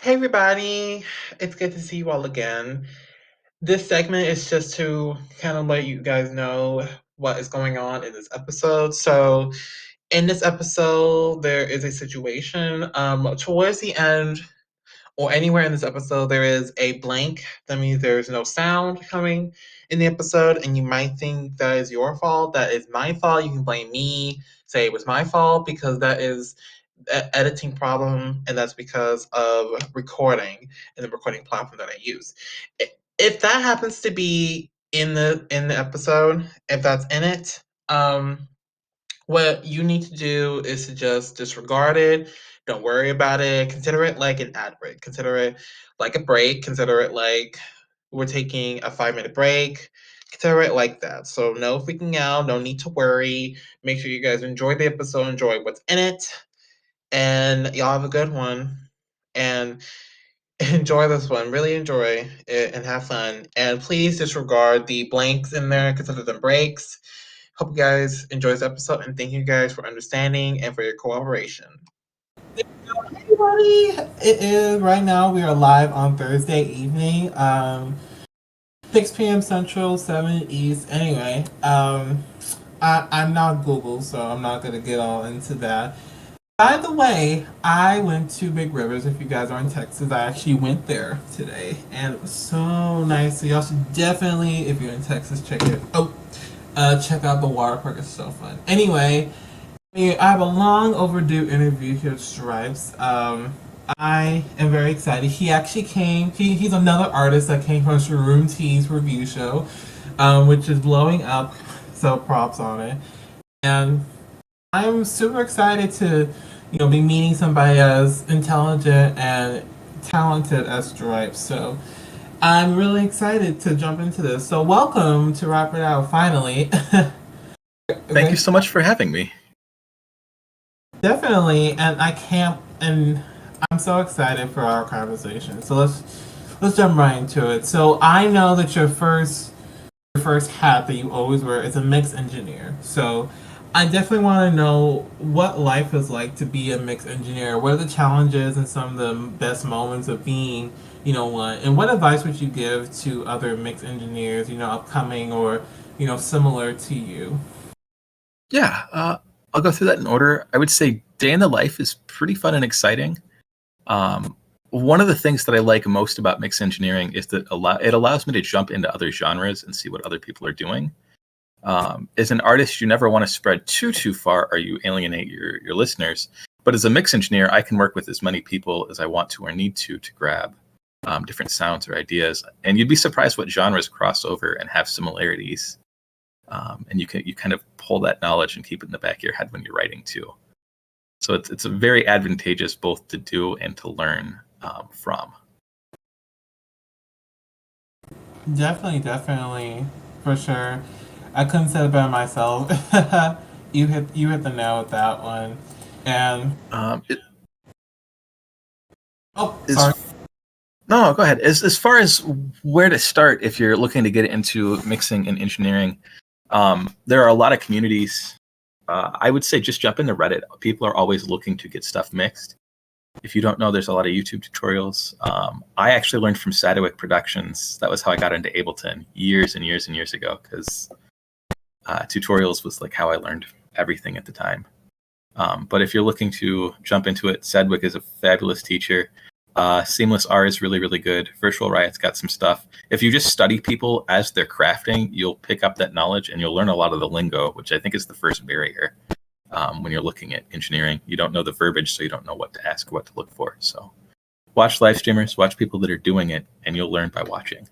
Hey everybody, it's good to see you all again. This segment is just to kind of let you guys know what is going on in this episode. So, in this episode, there is a situation. Towards the end, or anywhere in this episode, there is a blank. That means there's no sound coming in the episode, and you might think that is your fault. That is my fault. You can blame me, say it was my fault, because that is editing problem, and that's because of recording and the recording platform that I use. If that happens to be in the episode, if that's in it, what you need to do is to just disregard it. Don't worry about it. Consider it like an ad break. Consider it like a break. Consider it like we're taking a 5 minute break. Consider it like that. So no freaking out. No need to worry. Make sure you guys enjoy the episode. Enjoy what's in it, and y'all have a good one. And enjoy this one. Really enjoy it and have fun. And please disregard the blanks in there. Consider them breaks. Hope you guys enjoy this episode, and thank you guys for understanding and for your cooperation. Hey everybody! It is right now. We are live on Thursday evening, 6 p.m. Central, 7 East. Anyway, I'm not Google, so I'm not gonna get all into that. By the way, I went to Big Rivers. If you guys are in Texas, I actually went there today, and it was so nice. So y'all should definitely, if you're in Texas, check it. Check out the water park. It's so fun. Anyway, I have a long overdue interview here at Stripes. I am very excited. He actually came. He's another artist that came from Shroom T's review show, which is blowing up. So props on it. And I'm super excited to, be meeting somebody as intelligent and talented as Stripes. So I'm really excited to jump into this. So welcome to Wrap It Out, finally. Thank you so much for having me. Definitely, and I'm so excited for our conversation. So let's jump right into it. So I know that your first hat that you always wear is a mix engineer. So I definitely want to know what life is like to be a mix engineer. What are the challenges and some of the best moments of being, one? And what advice would you give to other mix engineers, upcoming or, similar to you? Yeah, I'll go through that in order. I would say day in the life is pretty fun and exciting. One of the things that I like most about mix engineering is that it allows me to jump into other genres and see what other people are doing. As an artist, you never want to spread too far or you alienate your listeners. But as a mix engineer, I can work with as many people as I want to or need to grab different sounds or ideas. And you'd be surprised what genres cross over and have similarities. And you kind of pull that knowledge and keep it in the back of your head when you're writing too. So it's a very advantageous both to do and to learn from. Definitely, for sure. I couldn't say it better myself. You hit the nail with that one. And sorry. No, go ahead. As far as where to start, if you're looking to get into mixing and engineering, there are a lot of communities. I would say just jump into Reddit. People are always looking to get stuff mixed. If you don't know, there's a lot of YouTube tutorials. I actually learned from Sadwick Productions. That was how I got into Ableton years and years and years ago, because tutorials was like how I learned everything at the time. But if you're looking to jump into it, Sadwick is a fabulous teacher. Seamless R is really, really good. Virtual Riot's got some stuff. If you just study people as they're crafting, you'll pick up that knowledge and you'll learn a lot of the lingo, which I think is the first barrier. When you're looking at engineering, you don't know the verbiage, so you don't know what to ask, what to look for. So watch live streamers, watch people that are doing it, and you'll learn by watching.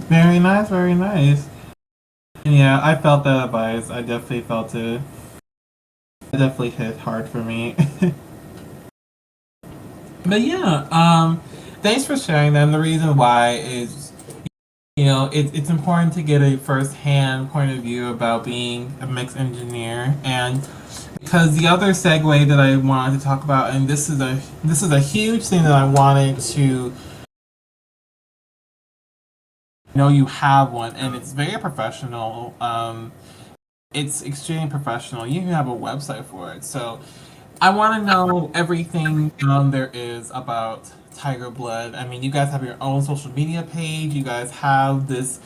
Very nice, very nice. And yeah, I felt that advice. I definitely felt it. It definitely hit hard for me. But yeah, thanks for sharing that. And the reason why is, it's important to get a first-hand point of view about being a mix engineer, and because the other segue that I wanted to talk about, and this is a huge thing that I wanted to know you have one, and it's very professional. It's extremely professional. You even have a website for it. So I want to know everything there is about Tiger Blood. I mean, you guys have your own social media page. You guys have this,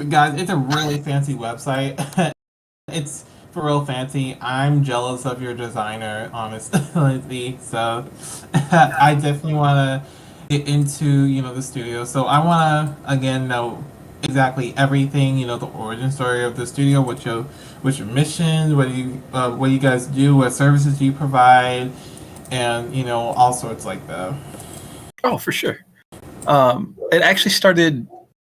guys. It's a really fancy website. It's for real fancy. I'm jealous of your designer, honestly. So I definitely want to get into the studio. So I want to again know exactly everything. The origin story of the studio. What's your mission? What do you guys do? What services do you provide? And all sorts like that. Oh, for sure. It actually started,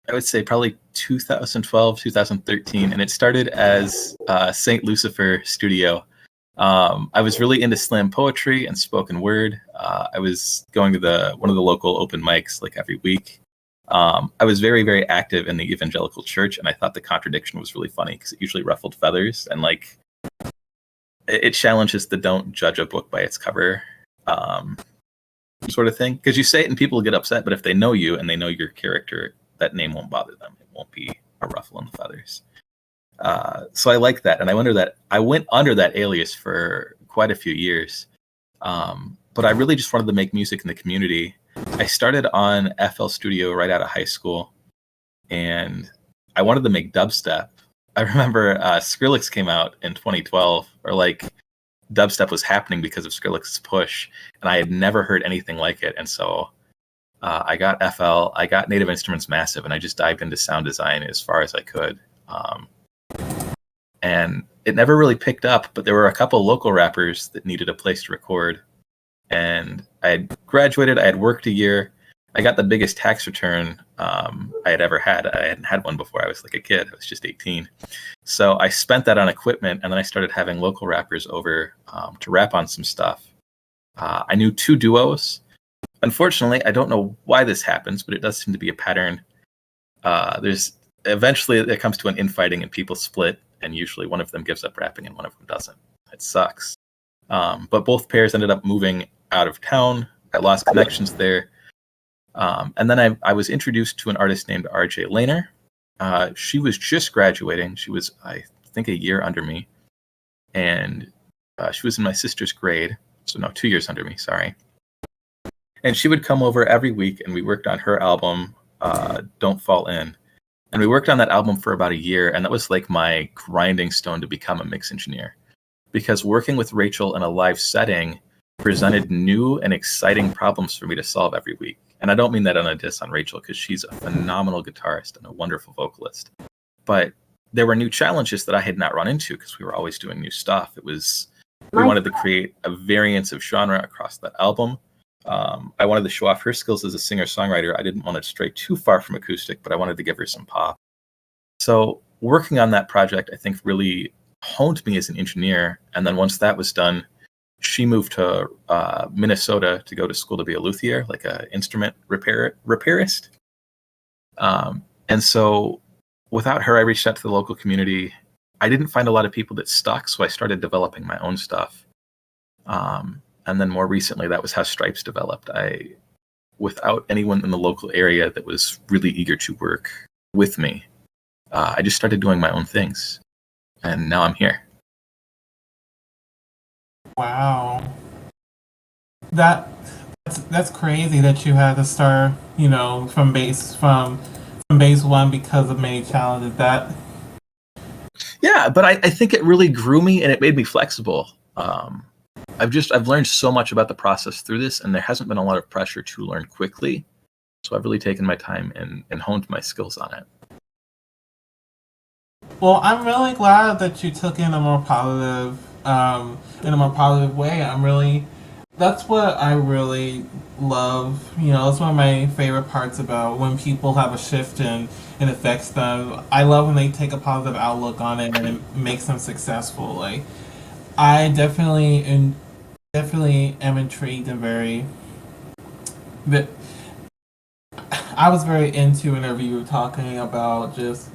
I would say, probably 2012, 2013, and it started as St. Lucifer Studio. I was really into slam poetry and spoken word. I was going to one of the local open mics like every week. I was very, very active in the evangelical church, and I thought the contradiction was really funny because it usually ruffled feathers and like it challenges the "don't judge a book by its cover" um, sort of thing. Because you say it and people get upset, but if they know you and they know your character, that name won't bother them. It won't be a ruffle in the feathers. So I like that, and I went under that alias for quite a few years. But I really just wanted to make music in the community. I started on FL Studio right out of high school, and I wanted to make dubstep. I remember Skrillex came out in 2012, or like dubstep was happening because of Skrillex's push, and I had never heard anything like it. And so I got FL, I got Native Instruments Massive, and I just dived into sound design as far as I could. And it never really picked up, but there were a couple local rappers that needed a place to record. And I had graduated, I had worked a year. I got the biggest tax return I had ever had. I hadn't had one before. I was like a kid. I was just 18. So I spent that on equipment, and then I started having local rappers over to rap on some stuff. I knew 2 duos. Unfortunately, I don't know why this happens, but it does seem to be a pattern. Eventually it comes to an infighting and people split, and usually one of them gives up rapping and one of them doesn't. It sucks. But both pairs ended up moving out of town. I lost connections there. And then I was introduced to an artist named RJ Lehner. She was just graduating. She was, I think, a year under me. And she was in my sister's grade. So no, 2 years under me, sorry. And she would come over every week, and we worked on her album, Don't Fall In. And we worked on that album for about a year, and that was like my grinding stone to become a mix engineer. Because working with Rachel in a live setting presented new and exciting problems for me to solve every week. And I don't mean that on a diss on Rachel, because she's a phenomenal guitarist and a wonderful vocalist. But there were new challenges that I had not run into because we were always doing new stuff. We wanted to create a variance of genre across that album. I wanted to show off her skills as a singer-songwriter. I didn't want to stray too far from acoustic, but I wanted to give her some pop. So working on that project, I think, really honed me as an engineer. And then once that was done, she moved to Minnesota to go to school to be a luthier, like an instrument repairist. And so without her, I reached out to the local community. I didn't find a lot of people that stuck, so I started developing my own stuff. And then more recently, that was how Stripes developed. Without anyone in the local area that was really eager to work with me, I just started doing my own things. And now I'm here. Wow. That's crazy that you had to start, from base one because of many challenges. Yeah, but I think it really grew me and it made me flexible. I've learned so much about the process through this, and there hasn't been a lot of pressure to learn quickly. So I've really taken my time and honed my skills on it. Well, I'm really glad that you took in a more positive way. That's what I really love. That's one of my favorite parts about when people have a shift and it affects them. I love when they take a positive outlook on it and it makes them successful. Like, I definitely am intrigued and but I was very into whenever you were talking about just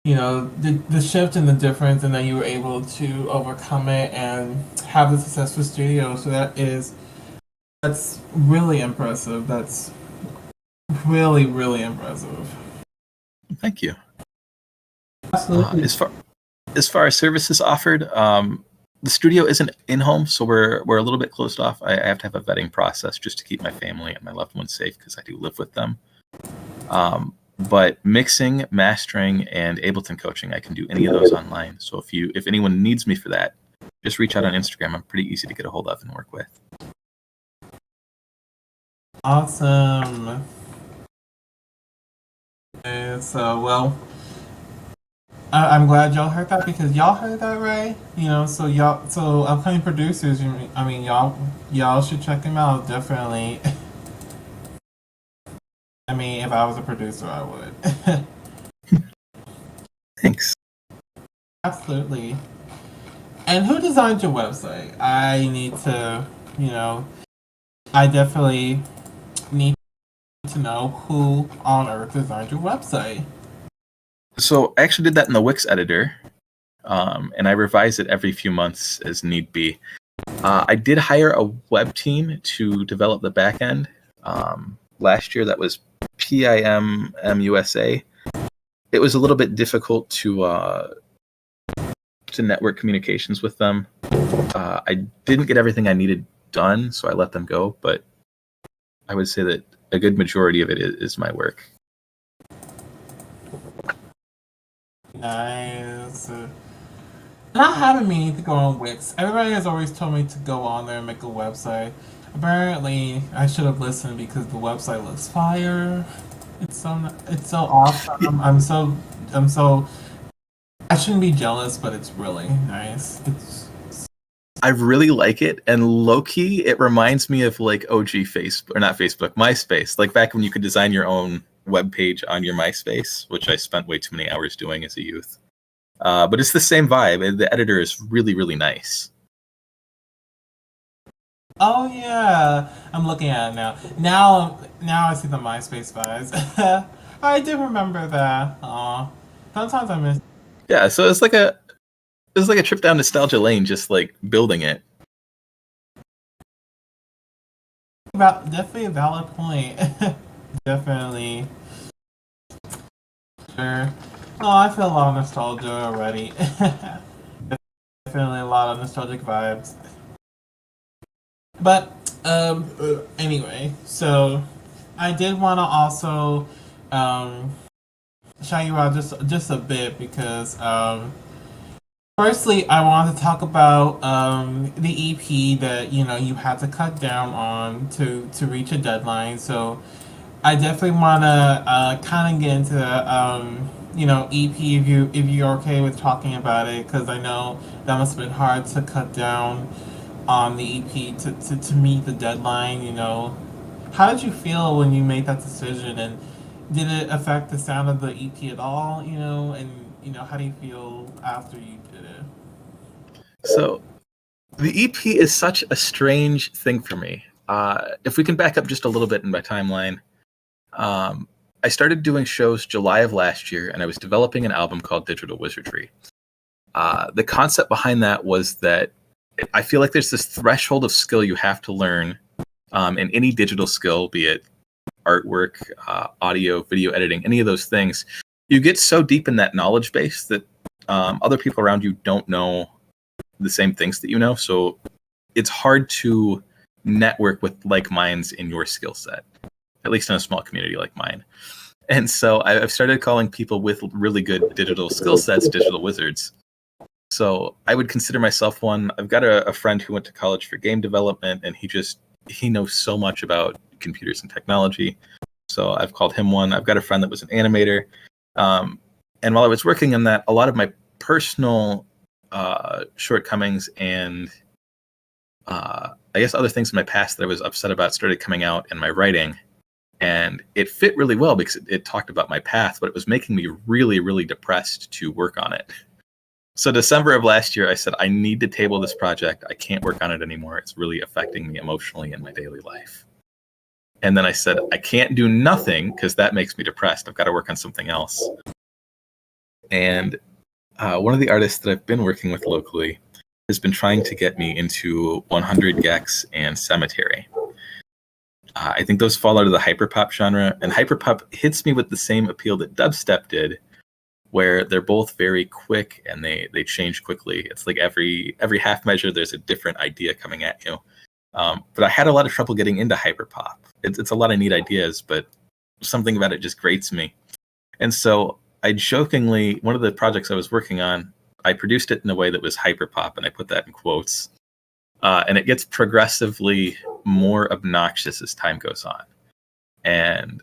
the shift and the difference, and then you were able to overcome it and have the successful studio. So that's really impressive. That's really, really impressive. Thank you. Absolutely. As far as services offered, the studio isn't in home, so we're a little bit closed off. I have to have a vetting process just to keep my family and my loved ones safe because I do live with them. But mixing, mastering, and Ableton coaching, I can do any of those online. So if anyone needs me for that, just reach out on Instagram. I'm pretty easy to get a hold of and work with. Awesome. And so, well, I'm glad y'all heard that because y'all heard that right. So upcoming producers. I mean, y'all should check them out definitely. I mean, if I was a producer, I would. Thanks. Absolutely. And who designed your website? I need to, I definitely need to know who on earth designed your website. So I actually did that in the Wix editor, and I revise it every few months as need be. I did hire a web team to develop the back end. Last year, that was PIMMUSA. It was a little bit difficult to network communications with them. I didn't get everything I needed done, so I let them go, but I would say that a good majority of it is my work. Nice. And I haven't meaning to go on Wix. Everybody has always told me to go on there and make a website. Apparently, I should have listened because the website looks fire. It's so awesome. I'm so. I shouldn't be jealous, but it's really nice. I really like it, and low-key, it reminds me of like OG Facebook, or not Facebook, MySpace. Like back when you could design your own web page on your MySpace, which I spent way too many hours doing as a youth. But it's the same vibe, and the editor is really, really nice. Oh yeah, I'm looking at it now. Now I see the MySpace vibes. I do remember that. Sometimes I miss. Yeah, so it's like a trip down nostalgia lane, just like building it. Definitely a valid point. Definitely. Sure. Oh, I feel a lot of nostalgia already. Definitely a lot of nostalgic vibes. But anyway, so I did want to also shout you out just a bit because firstly, I want to talk about the EP that you had to cut down on to reach a deadline. So I definitely want to kind of get into EP if you're okay with talking about it because I know that must have been hard to cut down on the EP to meet the deadline. How did you feel when you made that decision, and did it affect the sound of the EP at all? And how do you feel after you did it? So the EP is such a strange thing for me. If we can back up just a little bit in my timeline, I started doing shows July of last year, and I was developing an album called Digital Wizardry. The concept behind that was that I feel like there's this threshold of skill you have to learn in any digital skill, be it artwork, audio, video editing, any of those things. You get so deep in that knowledge base that other people around you don't know the same things that you know. So it's hard to network with like minds in your skill set, at least in a small community like mine. And so I've started calling people with really good digital skill sets digital wizards. So I would consider myself one. I've got a friend who went to college for game development, and he knows so much about computers and technology. So I've called him one. I've got a friend that was an animator. And while I was working on that, a lot of my personal shortcomings and I guess other things in my past that I was upset about started coming out in my writing. And it fit really well because it talked about my path, but it was making me really, really depressed to work on it. So December of last year, I said, I need to table this project. I can't work on it anymore. It's really affecting me emotionally in my daily life. And then I said, I can't do nothing because that makes me depressed. I've got to work on something else. And one of the artists that I've been working with locally has been trying to get me into 100 gecs and Cemetery. I think those fall out of the hyperpop genre, and hyperpop hits me with the same appeal that dubstep did, where they're both very quick and they change quickly. It's like every half measure there's a different idea coming at you. But I had a lot of trouble getting into hyperpop. It's a lot of neat ideas, but something about it just grates me. And so I jokingly, one of the projects I was working on, I produced it in a way that was hyperpop, and I put that in quotes. And it gets progressively more obnoxious as time goes on. And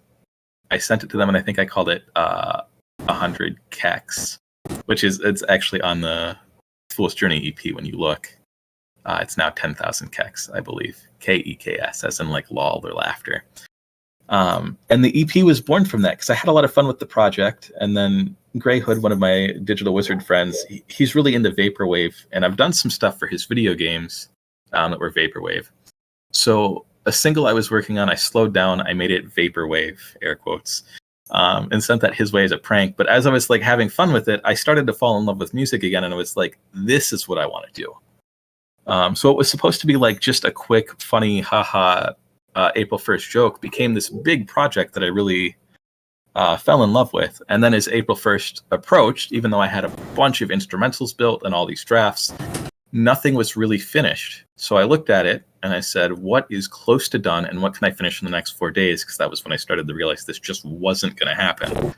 I sent it to them, and I think I called it 100 keks, which it's actually on the Fool's Journey EP when you look. It's now 10,000 keks, I believe. Keks, as in like lol or laughter. And the EP was born from that because I had a lot of fun with the project. And then Gray Hood, one of my digital wizard friends, he's really into vaporwave, and I've done some stuff for his video games that were vaporwave. So a single I was working on, I slowed down, I made it vaporwave, air quotes, and sent that his way as a prank. But as I was like having fun with it, I started to fall in love with music again, and I was like, this is what I want to do. So it was supposed to be like just a quick, funny, haha, April 1st joke, became this big project that I really fell in love with. And then as April 1st approached, even though I had a bunch of instrumentals built and all these drafts, nothing was really finished. So I looked at it and I said, what is close to done and what can I finish in the next 4 days? Because that was when I started to realize this just wasn't going to happen.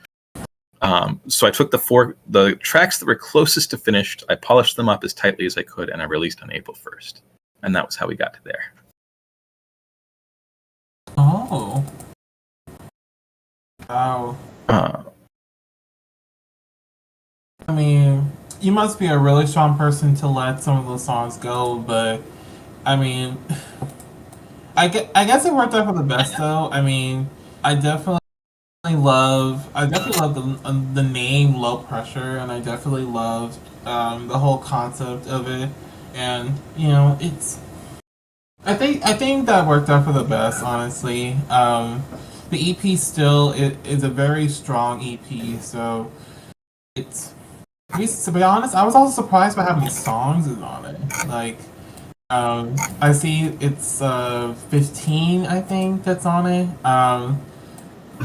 So I took the tracks that were closest to finished, I polished them up as tightly as I could, and I released on April 1st. And that was how we got to there. Oh. Wow. I mean, you must be a really strong person to let some of those songs go, but I mean, I guess it worked out for the best though. I mean, I definitely love the name Low Pressure, and I definitely love the whole concept of it, and you know, I think that worked out for the best, honestly. The EP still is a very strong EP, so it's. To be honest, I was also surprised by how many songs is on it. Like, I see it's 15, I think, that's on it.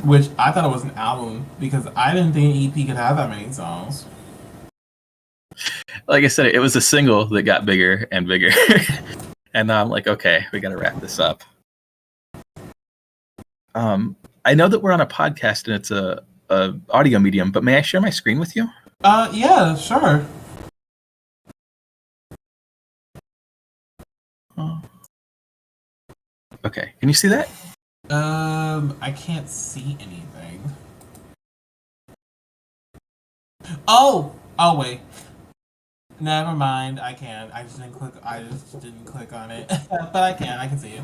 Which I thought it was an album because I didn't think an EP could have that many songs. Like I said, it was a single that got bigger and bigger. And now I'm like, okay, we got to wrap this up. I know that we're on a podcast and it's a audio medium, but may I share my screen with you? Yeah, sure. Okay, can you see that? I can't see anything. Oh, wait. Never mind. I can. I just didn't click on it. But I can see it.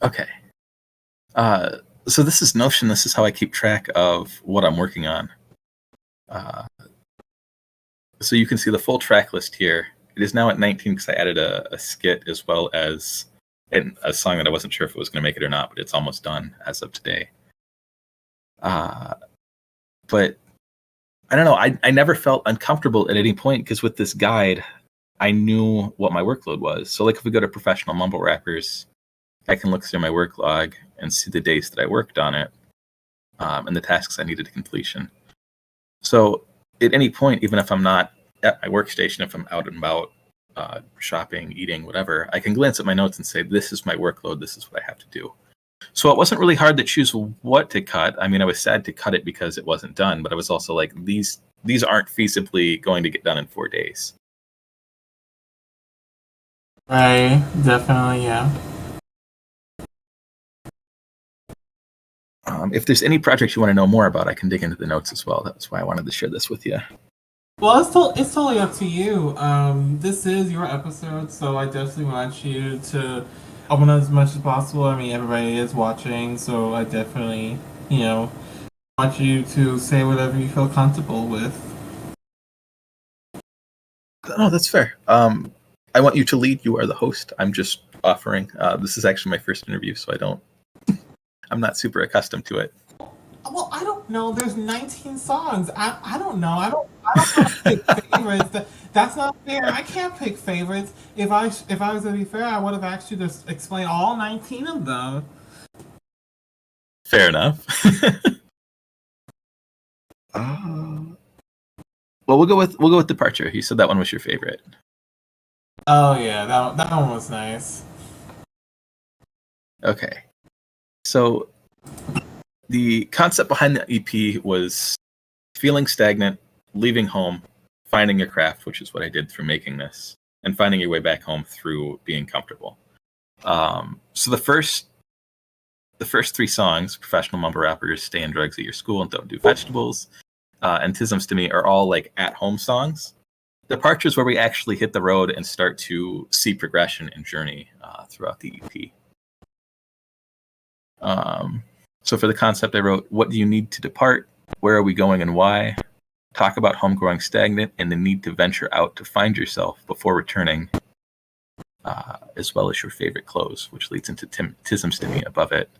Okay. So this is Notion. This is how I keep track of what I'm working on. So you can see the full track list here. It is now at 19 because I added a skit as well as a song that I wasn't sure if it was going to make it or not, but it's almost done as of today. But I don't know. I never felt uncomfortable at any point because with this guide, I knew what my workload was. So like if we go to professional mumble rappers, I can look through my work log and see the days that I worked on it and the tasks I needed completion. So at any point, even if I'm not at my workstation, if I'm out and about shopping, eating, whatever, I can glance at my notes and say, this is my workload. This is what I have to do. So it wasn't really hard to choose what to cut. I mean, I was sad to cut it because it wasn't done, but I was also like, these aren't feasibly going to get done in 4 days. Right, definitely, yeah. If there's any projects you want to know more about, I can dig into the notes as well. That's why I wanted to share this with you. Well, it's totally up to you. This is your episode, so I definitely want you to open as much as possible. I mean, everybody is watching, so I definitely, want you to say whatever you feel comfortable with. No, that's fair. I want you to lead. You are the host. I'm just offering. This is actually my first interview, so I'm not super accustomed to it. Well, I don't know. There's 19 songs. I don't know. I don't know how to pick favorites. That's not fair. I can't pick favorites. If I was to be fair, I would have asked you to explain all 19 of them. Fair enough. Well, we'll go with Departure. You said that one was your favorite. Oh yeah, that one was nice. Okay. So the concept behind the EP was feeling stagnant, leaving home, finding your craft, which is what I did through making this, and finding your way back home through being comfortable. So the first three songs, Professional Mumble Rappers, Stay in Drugs at Your School, and Don't Do Vegetables, and Tisms to Me are all like at-home songs. Departures where we actually hit the road and start to see progression and journey throughout the EP. So for the concept, I wrote, what do you need to depart? Where are we going and why? Talk about home growing stagnant and the need to venture out to find yourself before returning, as well as your favorite clothes, which leads into Tisms to Me above it.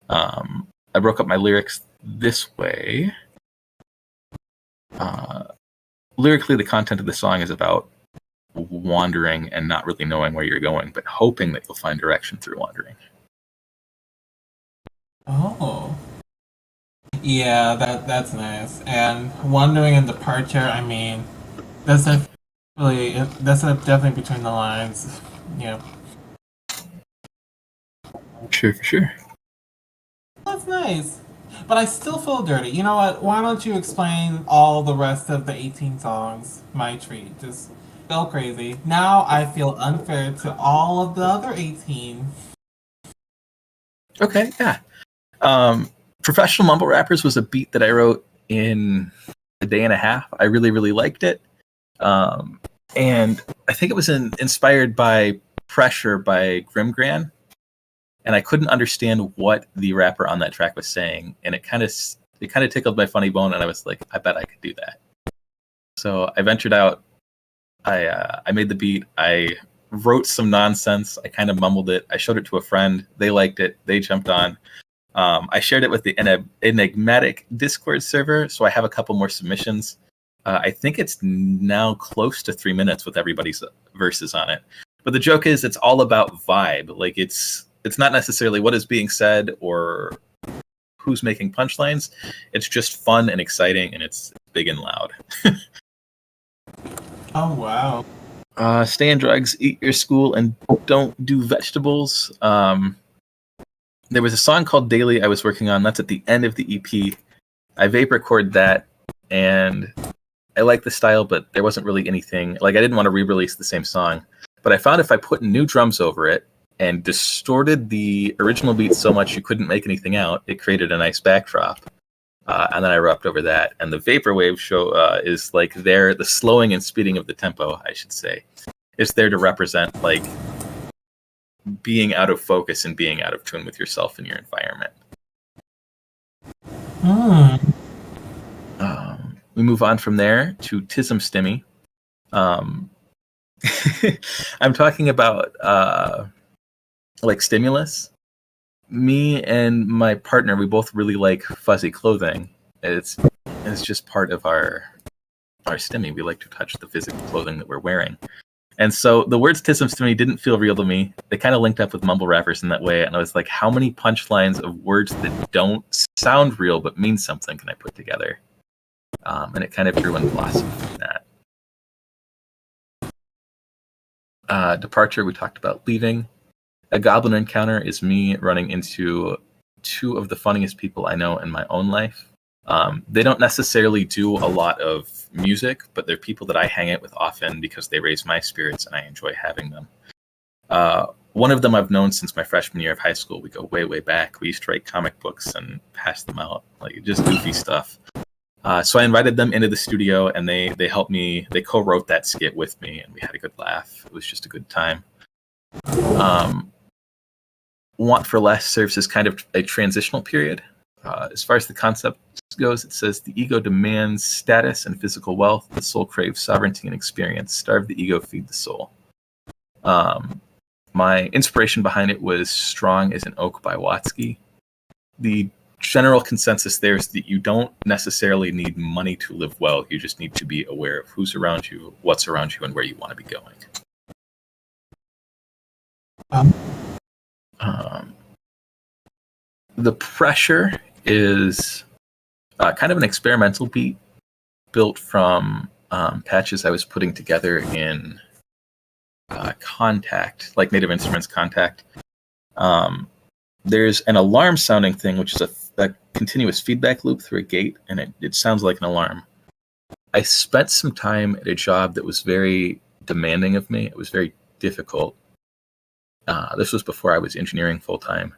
I broke up my lyrics this way. Lyrically, the content of the song is about wandering and not really knowing where you're going, but hoping that you'll find direction through wandering. Oh. Yeah, that's nice. And Wandering and Departure, I mean, that's definitely between the lines. Yeah. Sure, for sure. That's nice. But I still feel dirty. You know what? Why don't you explain all the rest of the 18 songs? My treat. Just go crazy. Now I feel unfair to all of the other 18. Okay, yeah. Professional Mumble Rappers was a beat that I wrote in a day and a half. I really, really liked it. And I think it was inspired by Pressure by Grimgran. And I couldn't understand what the rapper on that track was saying. And it kind of tickled my funny bone. And I was like, I bet I could do that. So I ventured out. I made the beat. I wrote some nonsense. I kind of mumbled it. I showed it to a friend. They liked it. They jumped on. I shared it with the enigmatic Discord server, so I have a couple more submissions. I think it's now close to 3 minutes with everybody's verses on it. But the joke is, it's all about vibe. Like it's not necessarily what is being said or who's making punchlines. It's just fun and exciting, and it's big and loud. Oh wow. Stay in drugs, eat your school, and don't do vegetables. There was a song called Daily I was working on. That's at the end of the EP. I vape record that, and I like the style, but there wasn't really anything. Like, I didn't want to re-release the same song. But I found if I put new drums over it and distorted the original beat so much you couldn't make anything out, it created a nice backdrop. And then I rapped over that. And the Vaporwave show is like the slowing and speeding of the tempo, I should say. It's there to represent, like, being out of focus and being out of tune with yourself and your environment. We move on from there to Tism Stimmy. I'm talking about like stimulus. Me and my partner, we both really like fuzzy clothing. It's just part of our stimmy. We like to touch the physical clothing that we're wearing. And so the words Tisms to Me didn't feel real to me. They kind of linked up with mumble rappers in that way. And I was like, how many punchlines of words that don't sound real but mean something can I put together? And it kind of grew and blossomed from that. Departure, we talked about leaving. A goblin encounter is me running into two of the funniest people I know in my own life. They don't necessarily do a lot of music, but they're people that I hang out with often because they raise my spirits and I enjoy having them. One of them I've known since my freshman year of high school. We go way, way back. We used to write comic books and pass them out, like just goofy stuff. So I invited them into the studio, and they helped me. They co-wrote that skit with me, and we had a good laugh. It was just a good time. Want for Less serves as kind of a transitional period. As far as the concept goes, it says the ego demands status and physical wealth. The soul craves sovereignty and experience. Starve the ego, feed the soul. My inspiration behind it was Strong as an Oak by Watsky. The general consensus there is that you don't necessarily need money to live well. You just need to be aware of who's around you, what's around you, and where you want to be going. The Pressure is kind of an experimental beat built from patches I was putting together in Contact, like Native Instruments Contact. There's an alarm sounding thing, which is a continuous feedback loop through a gate, and it sounds like an alarm. I spent some time at a job that was very demanding of me. It was very difficult. This was before I was engineering full-time.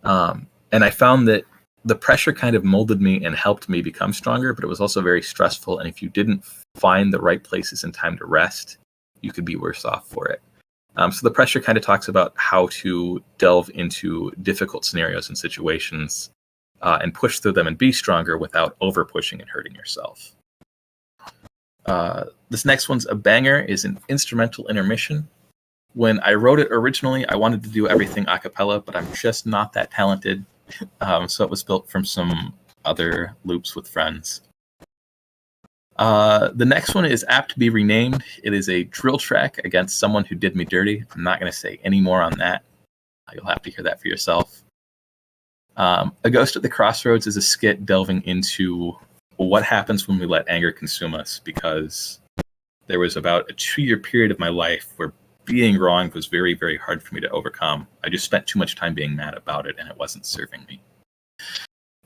And I found that the pressure kind of molded me and helped me become stronger, but it was also very stressful. And if you didn't find the right places and time to rest, you could be worse off for it. So the pressure kind of talks about how to delve into difficult scenarios and situations and push through them and be stronger without over pushing and hurting yourself. This next one's a banger, is an instrumental intermission. When I wrote it originally, I wanted to do everything a cappella, but I'm just not that talented. So it was built from some other loops with friends. The next one is apt to be renamed. It is a drill track against someone who did me dirty. I'm not going to say any more on that. You'll have to hear that for yourself. A Ghost at the Crossroads is a skit delving into what happens when we let anger consume us, because there was about a 2-year period of my life where being wronged was very, very hard for me to overcome. I just spent too much time being mad about it, and it wasn't serving me.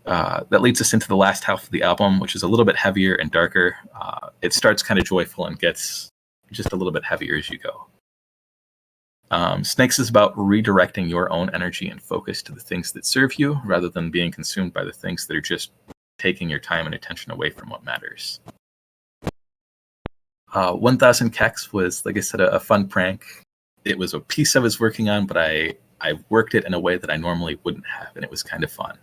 That leads us into the last half of the album, which is a little bit heavier and darker. It starts kind of joyful and gets just a little bit heavier as you go. Snakes is about redirecting your own energy and focus to the things that serve you, rather than being consumed by the things that are just taking your time and attention away from what matters. 1000 Kex was, like I said, a fun prank. It was a piece I was working on, but I worked it in a way that I normally wouldn't have, and it was kind of fun.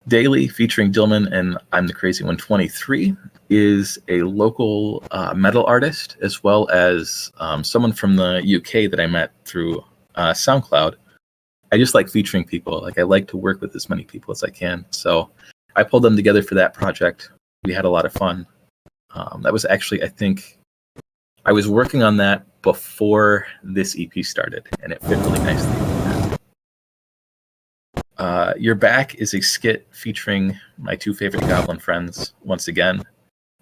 Daily, featuring Dillman and I'm the Crazy 123, is a local metal artist, as well as someone from the UK that I met through SoundCloud. I just like featuring people. Like, I like to work with as many people as I can. So I pulled them together for that project. We had a lot of fun. That was actually, I think, I was working on that before this EP started, and it fit really nicely. Your Back is a skit featuring my 2 favorite goblin friends once again.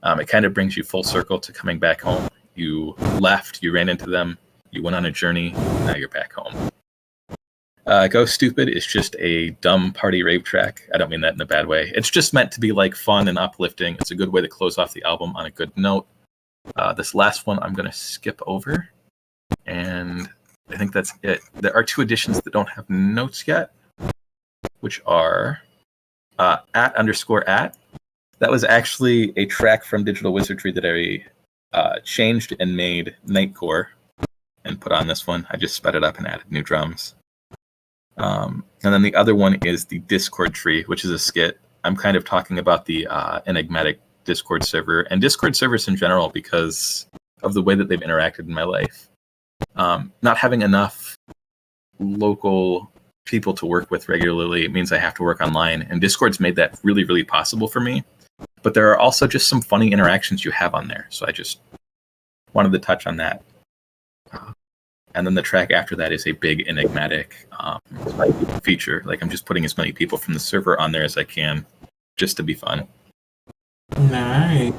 It kind of brings you full circle to coming back home. You left, you ran into them, you went on a journey, now you're back home. Go Stupid is just a dumb party rave track. I don't mean that in a bad way. It's just meant to be like fun and uplifting. It's a good way to close off the album on a good note. This last one I'm going to skip over, and I think that's it. There are 2 editions that don't have notes yet, which are @_@. That was actually a track from Digital Wizardry that I changed and made Nightcore and put on this one. I just sped it up and added new drums. And then the other one is the Discord tree, which is a skit. I'm kind of talking about the enigmatic Discord server and Discord servers in general because of the way that they've interacted in my life. Not having enough local people to work with regularly means I have to work online, and Discord's made that really, really possible for me. But there are also just some funny interactions you have on there, so I just wanted to touch on that. And then the track after that is a big enigmatic feature. Like, I'm just putting as many people from the server on there as I can, just to be fun. Nice.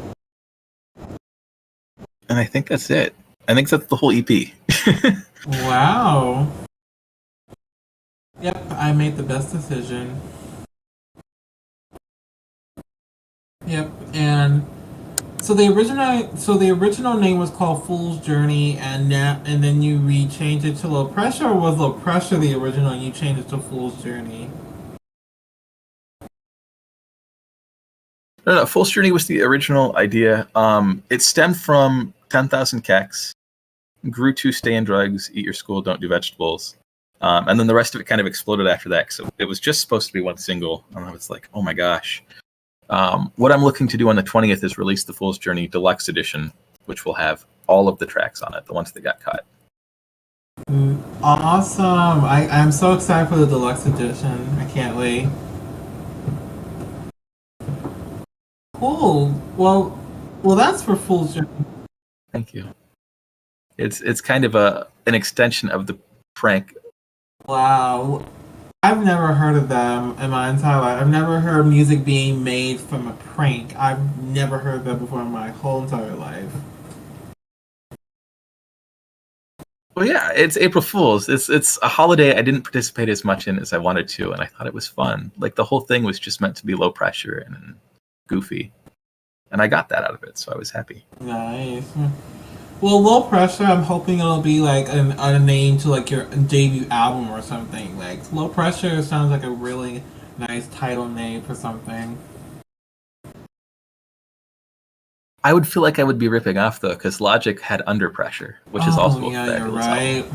And I think that's it. I think that's the whole EP. Wow. Yep, I made the best decision. Yep, and so the original name was called Fool's Journey, and then you rechanged it to Low Pressure, or was Low Pressure the original and you changed it to Fool's Journey? No, Fool's Journey was the original idea. It stemmed from 10,000 Kex, grew to Stay in Drugs, Eat Your School, Don't Do Vegetables. And then the rest of it kind of exploded after that. So it was just supposed to be one single. And I was like, oh my gosh. What I'm looking to do on the 20th is release the Fool's Journey Deluxe Edition, which will have all of the tracks on it, the ones that got cut. Awesome. I'm so excited for the Deluxe Edition. I can't wait. Cool. Well, that's for Fool's Journey. Thank you. It's kind of an extension of the prank. Wow. I've never heard of them in my entire life. I've never heard music being made from a prank. I've never heard that before in my whole entire life. Well, yeah, it's April Fool's. It's a holiday I didn't participate as much in as I wanted to, and I thought it was fun. Like the whole thing was just meant to be low pressure and goofy, and I got that out of it, so I was happy. Nice. Well, Low Pressure, I'm hoping it'll be like a name to like your debut album or something. Like Low Pressure sounds like a really nice title name for something. I would feel like I would be ripping off though, because Logic had Under Pressure, which is also yeah, a you're fabulous right.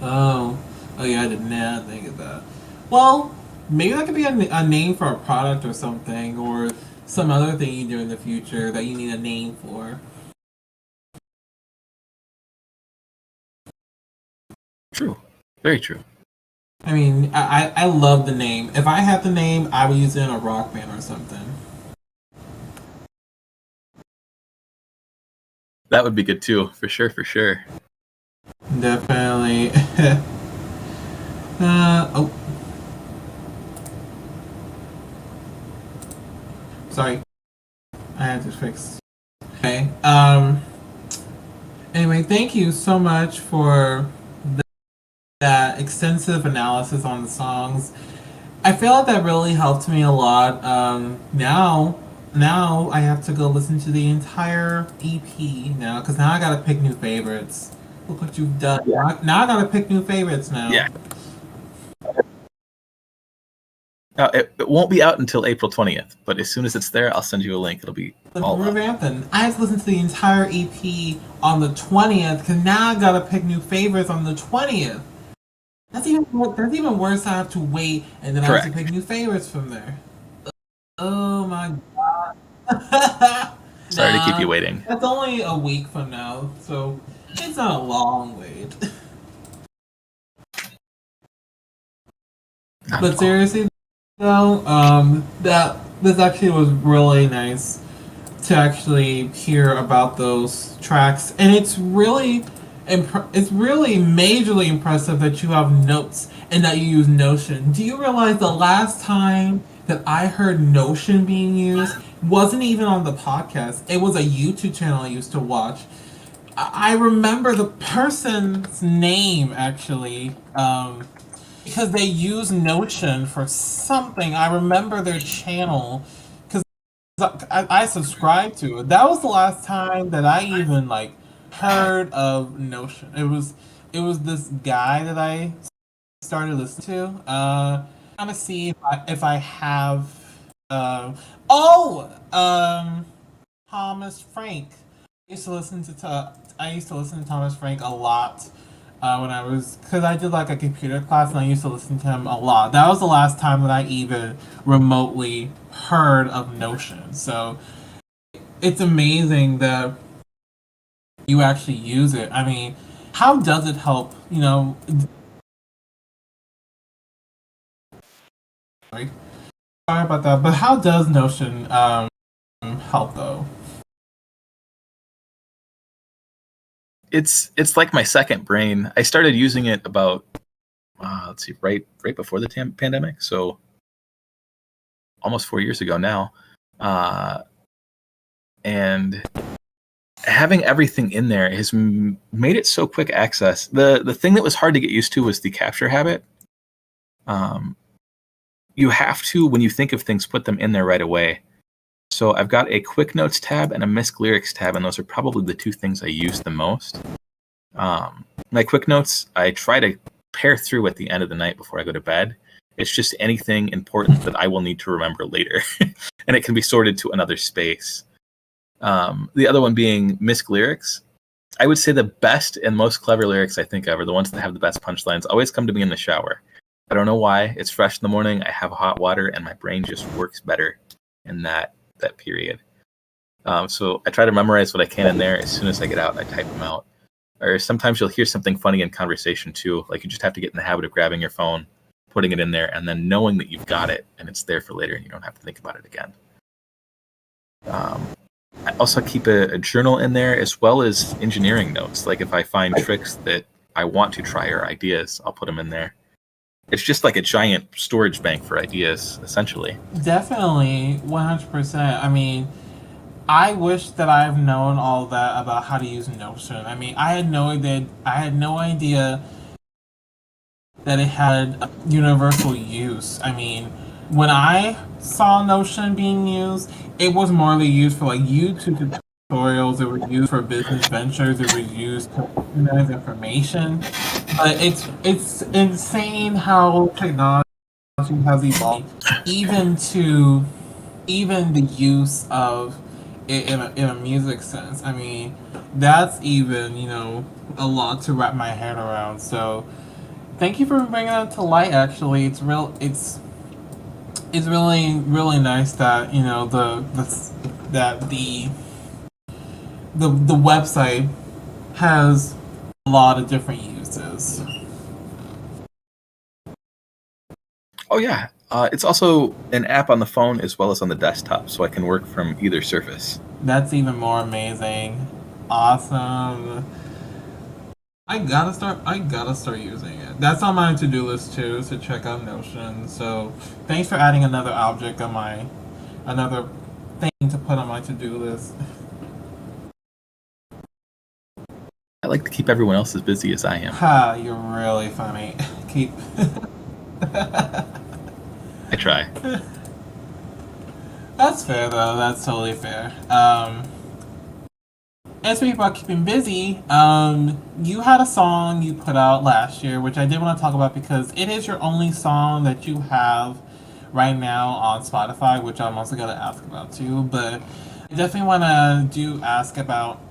album. Oh yeah, I did not think of that. Well, maybe that could be a name for a product or something, or some other thing you do in the future that you need a name for. True, very true. I mean, I love the name. If I had the name, I would use it in a rock band or something. That would be good too, for sure, for sure. Definitely. Oh. Sorry. I had to fix. Okay. Anyway, thank you so much for that extensive analysis on the songs. I feel like that really helped me a lot. Now I have to go listen to the entire EP now, because now I gotta pick new favorites. Look what you've done. Yeah. Now I gotta pick new favorites now. Yeah. It won't be out until April 20th, but as soon as it's there, I'll send you a link. It'll be all revamping. I have to listen to the entire EP on the 20th, because now I gotta pick new favorites on the 20th. That's even worse. I have to wait, and then Correct. I have to pick new favorites from there. Oh my god. Sorry to keep you waiting. That's only a week from now, so it's not a long wait. But seriously, though, that this actually was really nice to actually hear about those tracks, and it's really majorly impressive that you have notes and that you use Notion. Do you realize the last time that I heard Notion being used wasn't even on the podcast? It was a YouTube channel I used to watch. I remember the person's name actually, because they use Notion for something. I remember their channel because I subscribed to it. That was the last time that I even like heard of Notion. It was this guy that I started listening to. I'm gonna see if I have. Thomas Frank. I used to listen to Thomas Frank a lot because I did like a computer class and I used to listen to him a lot. That was the last time that I even remotely heard of Notion. So it's amazing that you actually use it. I mean, how does it help? Sorry about that, but how does Notion help though? It's like my second brain. I started using it about right before the pandemic, so almost 4 years ago now, and having everything in there has made it so quick access. The thing that was hard to get used to was the capture habit. You have to, when you think of things, put them in there right away. So I've got a quick notes tab and a misc lyrics tab, and those are probably the two things I use the most. My quick notes, I try to pare through at the end of the night before I go to bed. It's just anything important that I will need to remember later, and it can be sorted to another space. The other one being misc lyrics. I would say the best and most clever lyrics I think of are the ones that have the best punchlines always come to me in the shower. I don't know why. It's fresh in the morning. I have hot water, and my brain just works better in that period. So I try to memorize what I can in there. As soon as I get out, I type them out. Or sometimes you'll hear something funny in conversation too. Like you just have to get in the habit of grabbing your phone, putting it in there, and then knowing that you've got it and it's there for later, and you don't have to think about it again. I also keep a journal in there, as well as engineering notes. Like if I find tricks that I want to try or ideas, I'll put them in there. It's just like a giant storage bank for ideas, essentially. Definitely, 100%. I mean, I wish that I've known all that about how to use Notion. I mean, I had no idea that it had universal use. I mean, when I saw Notion being used, it was morely used for like YouTube tutorials. It was used for business ventures. It was used to organize information. But it's insane how technology has evolved, even to even the use of it in a music sense. I mean, that's even a lot to wrap my head around. So thank you for bringing that to light. Actually, it's really nice that the website has a lot of different uses. Oh yeah, it's also an app on the phone as well as on the desktop, so I can work from either surface. That's even more amazing. Awesome. I gotta start using it. That's on my to-do list too, is to check out Notion. So thanks for adding another thing to put on my to-do list. I like to keep everyone else as busy as I am. Ha, you're really funny. Keep I try. That's fair though, that's totally fair. As we about keeping busy, you had a song you put out last year, which I did want to talk about because it is your only song that you have right now on Spotify, which I'm also gonna ask about too. But I definitely want to ask about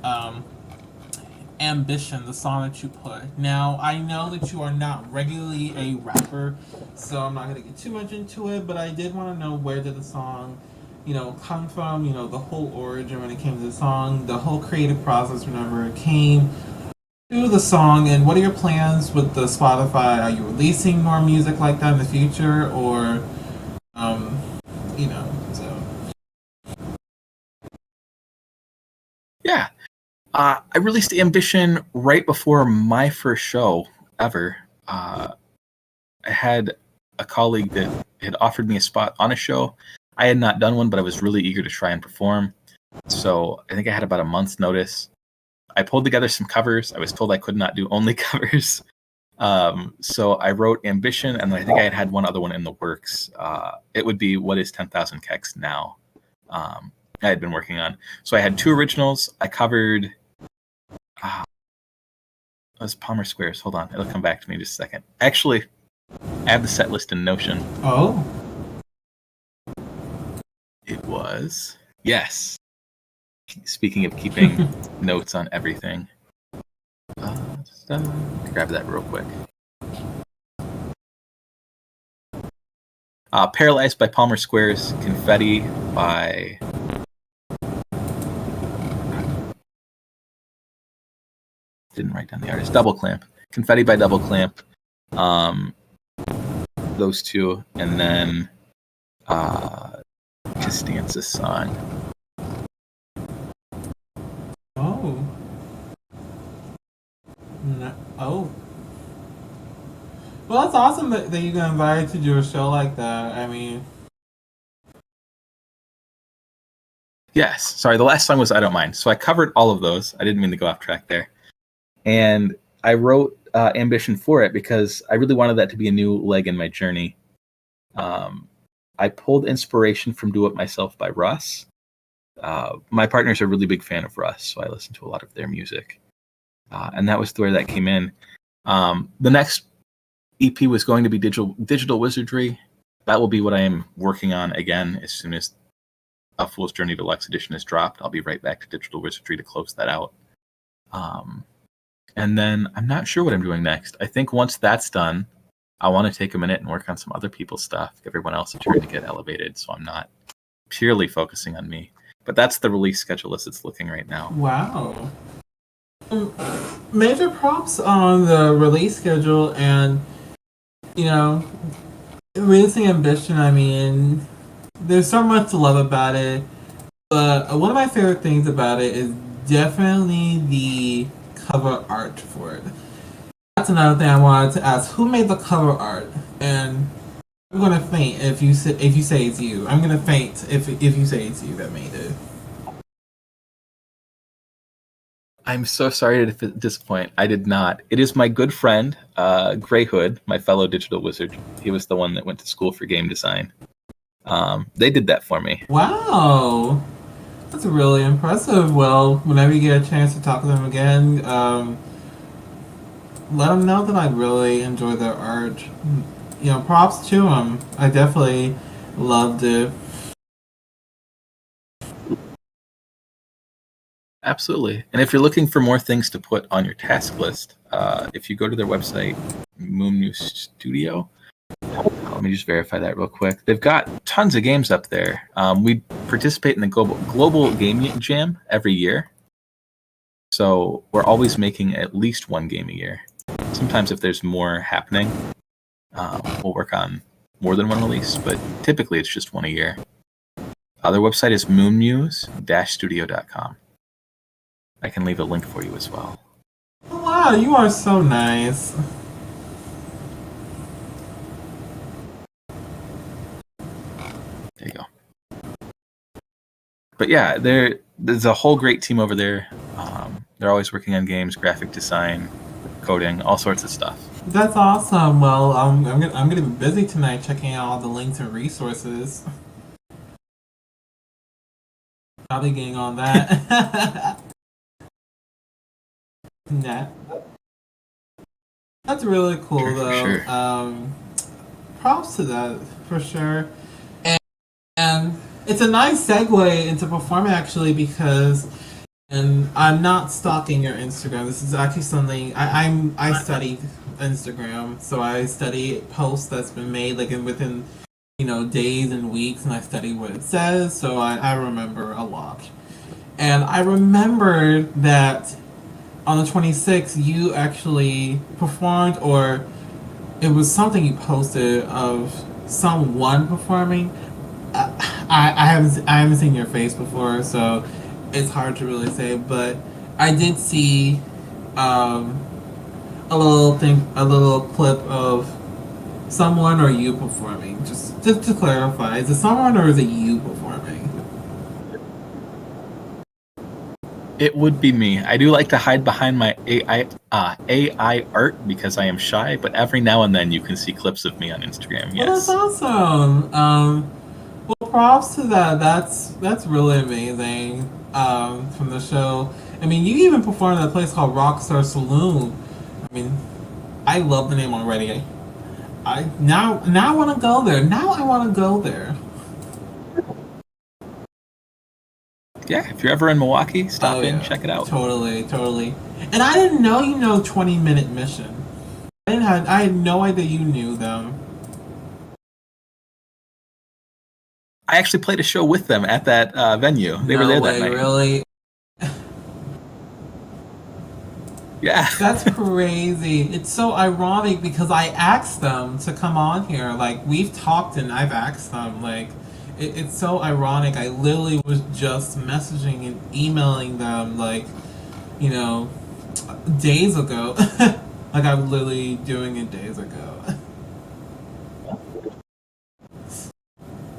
Ambition, the song that you put. Now, I know that you are not regularly a rapper, so I'm not going to get too much into it, but I did want to know, where did the song, come from, the whole origin when it came to the song, the whole creative process whenever it came to the song, and what are your plans with the Spotify? Are you releasing more music like that in the future, or, so. Yeah. I released Ambition right before my first show ever. I had a colleague that had offered me a spot on a show. I had not done one, but I was really eager to try and perform. So I think I had about a month's notice. I pulled together some covers. I was told I could not do only covers. So I wrote Ambition, and I think I had one other one in the works. It would be What is 10,000 Keks Now? I had been working on. So I had two originals. I covered... It was Palmer Squares. Hold on, it'll come back to me in just a second. Actually, I have the set list in Notion. Oh. It was... Yes. Speaking of keeping notes on everything. Grab that real quick. Paralyzed by Palmer Squares. Confetti by... Didn't write down the artist. Double Clamp. Confetti by Double Clamp. Those two. And then Costanza's song. Oh. No. Oh. Well, that's awesome that you got invited to do a show like that. I mean... Yes. Sorry, the last song was I Don't Mind. So I covered all of those. I didn't mean to go off track there. And I wrote Ambition for it because I really wanted that to be a new leg in my journey. I pulled inspiration from Do It Myself by Russ. My partner's a really big fan of Russ, so I listened to a lot of their music. And that was where that came in. The next EP was going to be Digital Wizardry. That will be what I am working on again as soon as A Fool's Journey Deluxe Edition is dropped. I'll be right back to Digital Wizardry to close that out. And then I'm not sure what I'm doing next. I think once that's done, I want to take a minute and work on some other people's stuff, give everyone else a turn to get elevated, so I'm not purely focusing on me. But that's the release schedule as it's looking right now. Wow. Major props on the release schedule and, releasing Ambition. I mean, there's so much to love about it. But one of my favorite things about it is definitely the cover art for it. That's another thing I wanted to ask. Who made the cover art? And I'm gonna faint if you say it's you. I'm gonna faint if you say it's you that made it. I'm so sorry to disappoint. I did not. It is my good friend, Gray Hood, my fellow digital wizard. He was the one that went to school for game design. They did that for me. Wow, that's really impressive. Well, whenever you get a chance to talk to them again, let them know that I really enjoy their art. You know, props to them. I definitely loved it. Absolutely. And if you're looking for more things to put on your task list, if you go to their website, Moon News Studio, let me just verify that real quick. They've got tons of games up there. We participate in the global game jam every year. So we're always making at least one game a year. Sometimes if there's more happening, we'll work on more than one release, but typically it's just one a year. Their website is moonmuse-studio.com. I can leave a link for you as well. Wow, you are so nice. There you go. But yeah, there's a whole great team over there. They're always working on games, graphic design, coding, all sorts of stuff. That's awesome. Well, I'm gonna be busy tonight checking out all the links and resources. Probably getting on that. Nah. That's really cool Sure, though. sure. Props to that for sure. And it's a nice segue into performing actually because and I'm not stalking your Instagram. This is actually something I studied Instagram, so I study posts that's been made like within days and weeks, and I study what it says, so I remember a lot. And I remembered that on the 26th you actually performed, or it was something you posted of someone performing. I haven't seen your face before, so it's hard to really say. But I did see um, a little clip of someone or you performing. Just to clarify, is it someone or is it you performing? It would be me. I do like to hide behind my AI art because I am shy, but every now and then you can see clips of me on Instagram. Well, that's Yes. awesome. Well, props to that. That's really amazing. From the show. I mean, you even performed at a place called Rockstar Saloon. I mean, I love the name already. I now I want to go there. Now I want to go there. Yeah, if you're ever in Milwaukee, stop Oh in, yeah, check it out. totally. And I didn't know 20-minute mission. I had no idea you knew them. I actually played a show with them at that venue. They were there that night. Really? Yeah. That's crazy. It's so ironic because I asked them to come on here. Like, we've talked and I've asked them. Like, it's so ironic. I literally was just messaging and emailing them, like, days ago. Like, I'm literally doing it days ago.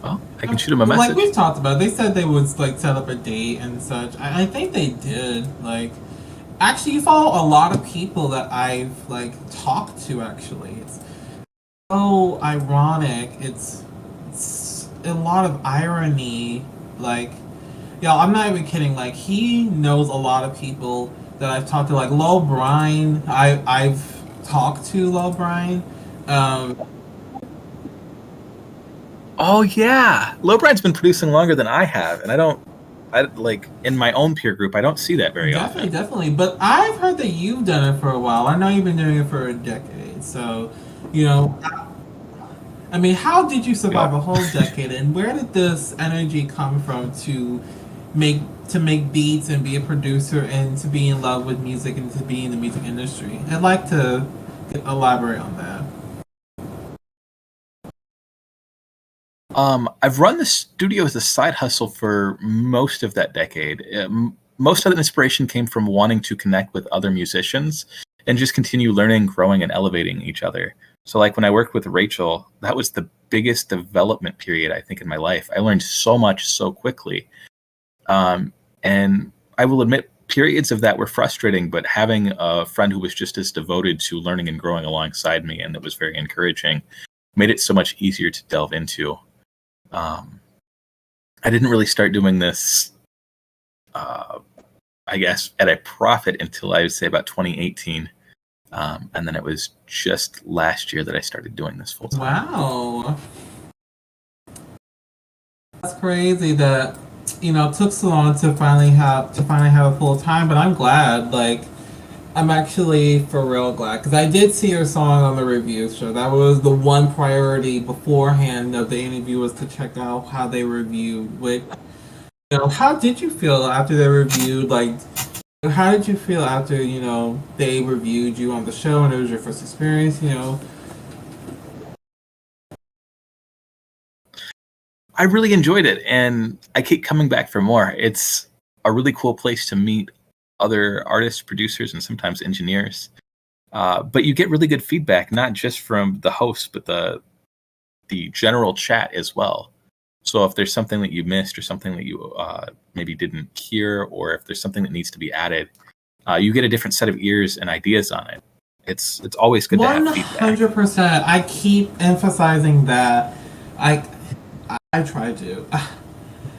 Well, I can shoot them a message. Like, we've talked about it. They said they would, like, set up a date and such. I think they did. Like, actually, you follow a lot of people that I've like talked to. Actually, it's so ironic. It's a lot of irony. Like, yeah, I'm not even kidding. Like, he knows a lot of people that I've talked to. Like Lil Brian, I've talked to Lil Brian. Oh yeah, Lowbrine's been producing longer than I have, and I like in my own peer group. I don't see that very often. Definitely. But I've heard that you've done it for a while. I know you've been doing it for a decade. So, I mean, how did you survive a whole decade, and where did this energy come from make make beats and be a producer and to be in love with music and to be in the music industry? I'd like to elaborate on that. I've run the studio as a side hustle for most of that decade. Most of the inspiration came from wanting to connect with other musicians and just continue learning, growing, and elevating each other. So like when I worked with Rachel, that was the biggest development period I think in my life. I learned so much so quickly. And I will admit periods of that were frustrating, but having a friend who was just as devoted to learning and growing alongside me and that was very encouraging made it so much easier to delve into. I didn't really start doing this, I guess, at a profit until I would say about 2018. And then it was just last year that I started doing this full time. Wow. That's crazy that, it took so long to finally have a full time, but I'm glad. Like, I'm actually for real glad because I did see your song on the review show. That was the one priority beforehand of the interview, was to check out how they reviewed. Which, how did you feel after they reviewed? Like, how did you feel after they reviewed you on the show and it was your first experience? I really enjoyed it, and I keep coming back for more. It's a really cool place to meet other artists, producers, and sometimes engineers. But you get really good feedback, not just from the host, but the general chat as well. So if there's something that you missed or something that you maybe didn't hear, or if there's something that needs to be added, you get a different set of ears and ideas on it. It's always good to have feedback. 100%. I keep emphasizing that. I try to.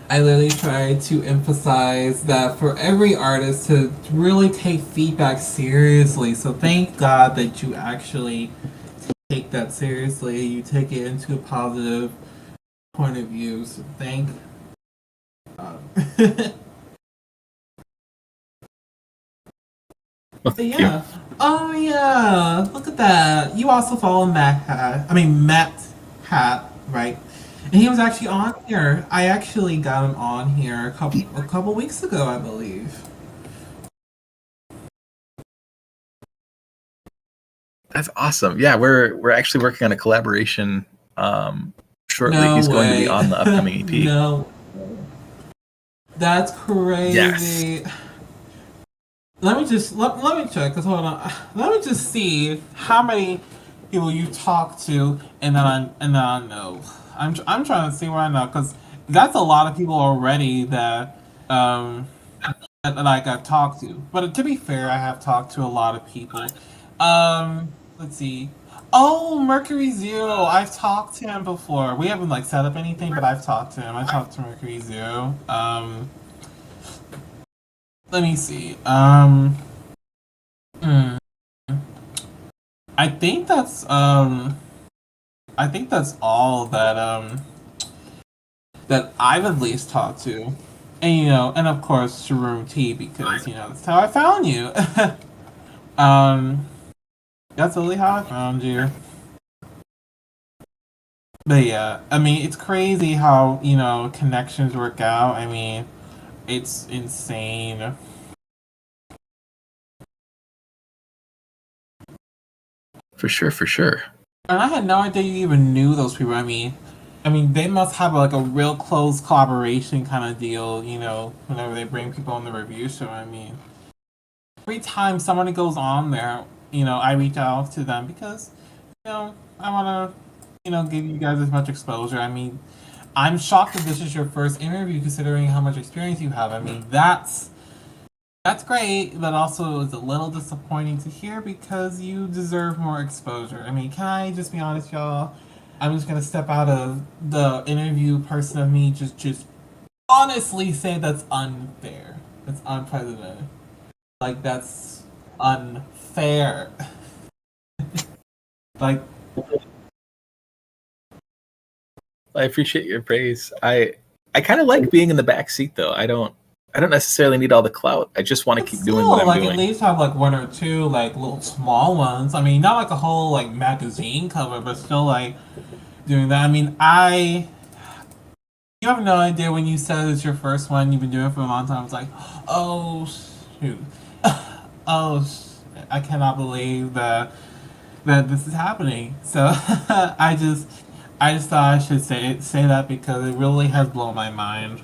I literally try to emphasize that for every artist to really take feedback seriously. So thank God that you actually take that seriously. You take it into a positive point of view. So thank God. Well, thank you. Oh yeah. Look at that. You also follow Matt Hat, right? And he was actually on here. I actually got him on here a couple weeks ago, I believe. That's awesome. Yeah, we're actually working on a collaboration shortly. No He's way. going to be on the upcoming EP. No. That's crazy. Yes. Let me check. Cause hold on. Let me just see how many people you talk to, and then I know. I'm trying to see where I know, because that's a lot of people already that like I've talked to. But to be fair, I have talked to a lot of people. Let's see. Oh, Mercury Zero. I've talked to him before. We haven't like set up anything, but I've talked to him. I talked to Mercury Zero. Let me see. Hmm. I think that's all that I've at least talked to. And and of course Shroom T, because that's how I found you. um that's really how I found you. But yeah, I mean, it's crazy how, connections work out. I mean, it's insane. For sure. And I had no idea you even knew those people. I mean, they must have like a real close collaboration kind of deal, whenever they bring people on the review show. I mean, every time somebody goes on there, I reach out to them because, I want to, give you guys as much exposure. I mean, I'm shocked that this is your first interview, considering how much experience you have. I mean, that's great, but also it's a little disappointing to hear because you deserve more exposure. I mean, can I just be honest, y'all? I'm just gonna step out of the interview person of me. Just honestly say that's unfair. That's unprecedented. Like, that's unfair. Like, I appreciate your praise. I kind of like being in the back seat though. I don't necessarily need all the clout. I just want to keep doing what I'm like, doing. at least have like one or two like little small ones. I mean, not like a whole like magazine cover, but still like doing that. I mean, you have no idea when you said it's your first one. You've been doing it for a long time. It's like, oh shoot, oh, I cannot believe that this is happening. So I just thought I should say that because it really has blown my mind.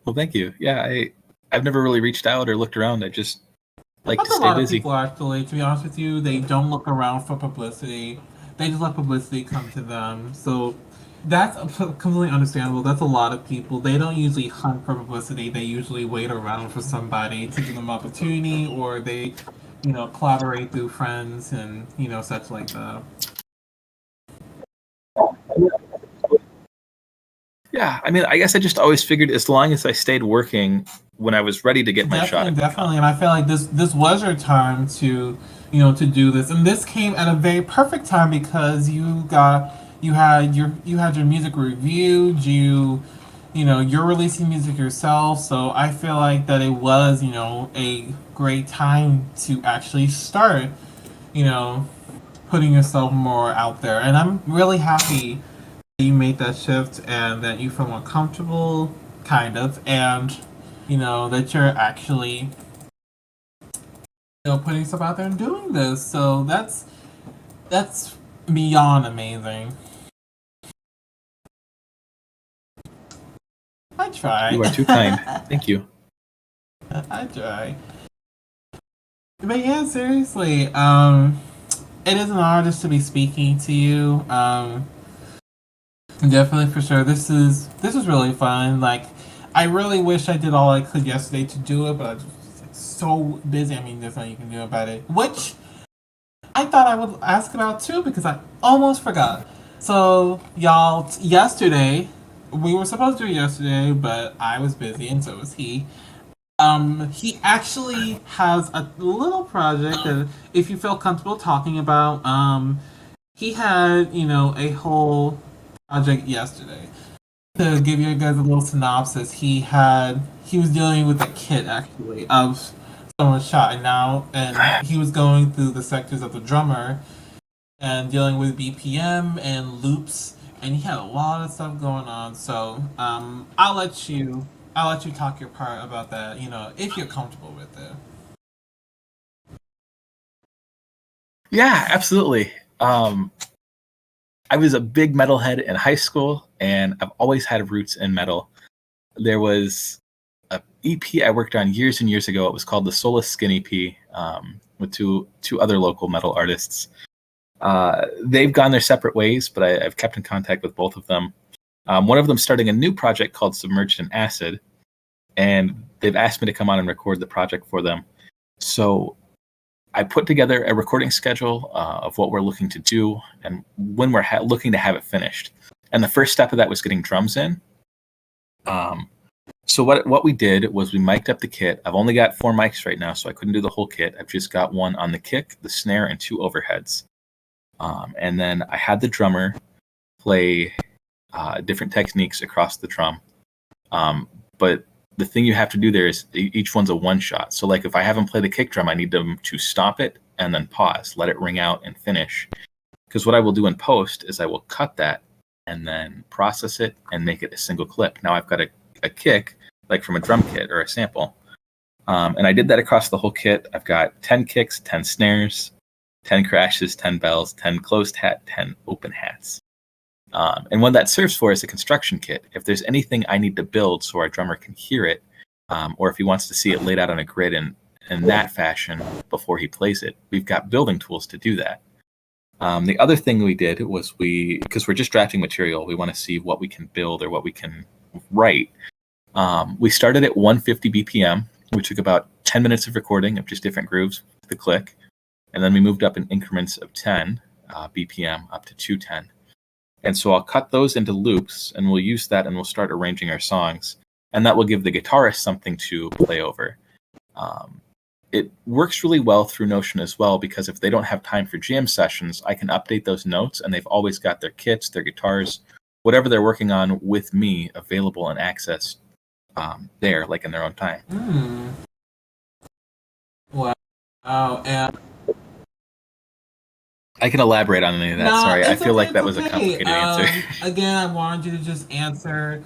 Well, thank you. Yeah, I've never really reached out or looked around. I just like to That's a stay lot of busy. people actually. To be honest with you, they don't look around for publicity. They just let publicity come to them. So that's completely understandable. That's a lot of people. They don't usually hunt for publicity. They usually wait around for somebody to give them opportunity, or they, collaborate through friends and such like that. Yeah, I mean, I guess I just always figured as long as I stayed working when I was ready to get my shot, Definitely, it would come. definitely, and I feel like this was your time to, to do this, and this came at a very perfect time because you had your music reviewed, you're releasing music yourself, so I feel like that it was, a great time to actually start, you know, putting yourself more out there, and I'm really happy you made that shift and that you feel more comfortable, kind of, and that you're actually putting stuff out there and doing this. So that's beyond amazing. I try. You are too kind. Thank you. I try. But yeah, seriously, it is an honor just to be speaking to you. Definitely for sure. This is really fun. Like, I really wish I did all I could yesterday to do it, but I was just, like, so busy. I mean, there's nothing you can do about it. Which I thought I would ask about too because I almost forgot. So, y'all, yesterday we were supposed to do it yesterday, but I was busy and so was he. He actually has a little project that, if you feel comfortable talking about, he had, a whole project yesterday. To give you guys a little synopsis, he was dealing with a kit actually of someone shot and now, and he was going through the sectors of the drummer and dealing with BPM and loops, and he had a lot of stuff going on. So I'll let you talk your part about that. If you're comfortable with it. Yeah, absolutely. I was a big metalhead in high school, and I've always had roots in metal. There was a EP I worked on years and years ago. It was called the Soulless Skin EP, with two other local metal artists. They've gone their separate ways, but I've kept in contact with both of them. One of them starting a new project called Submerged in Acid, and they've asked me to come on and record the project for them. So I put together a recording schedule of what we're looking to do and when we're looking to have it finished. And the first step of that was getting drums in. So what we did was we mic'd up the kit. I've only got 4 mics right now, so I couldn't do the whole kit. I've just got one on the kick, the snare, and 2 overheads. And then I had the drummer play different techniques across the drum. But the thing you have to do there is each one's a one shot. So like if I have him play the kick drum, I need them to stop it and then pause, let it ring out and finish. Because what I will do in post is I will cut that and then process it and make it a single clip. Now I've got a kick, like from a drum kit or a sample. And I did that across the whole kit. I've got 10 kicks, 10 snares, 10 crashes, 10 bells, 10 closed hat, 10 open hats. And what that serves for is a construction kit. If there's anything I need to build so our drummer can hear it, or if he wants to see it laid out on a grid in that fashion before he plays it, we've got building tools to do that. The other thing we did was because we're just drafting material, we want to see what we can build or what we can write. We started at 150 BPM. We took about 10 minutes of recording of just different grooves with the click. And then we moved up in increments of 10 BPM up to 210. And so I'll cut those into loops and we'll use that and we'll start arranging our songs. And that will give the guitarist something to play over. It works really well through Notion as well, because if they don't have time for jam sessions, I can update those notes and they've always got their kits, their guitars, whatever they're working on with me available and access there, like in their own time. Wow. And I can elaborate on any of that. no, Sorry, I it's feel okay. like It's that was a okay. complicated answer. Again, I wanted you to just answer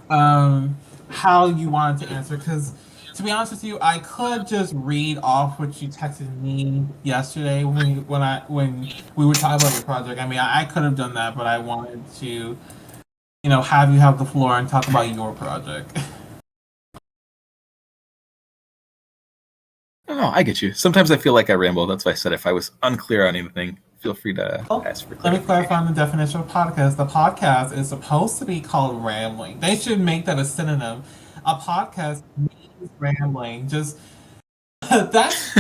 how you wanted to answer, because to be honest with you, I could just read off what you texted me yesterday when we were talking about your project. I mean, I could have done that, but I wanted to, have you have the floor and talk about your project. no, I get you. Sometimes I feel like I ramble. That's why I said if I was unclear on anything, feel free to Well, ask for let me clarification. clarify on the definition of podcast. The podcast is supposed to be called rambling. They should make that a synonym. A podcast means rambling. Just that's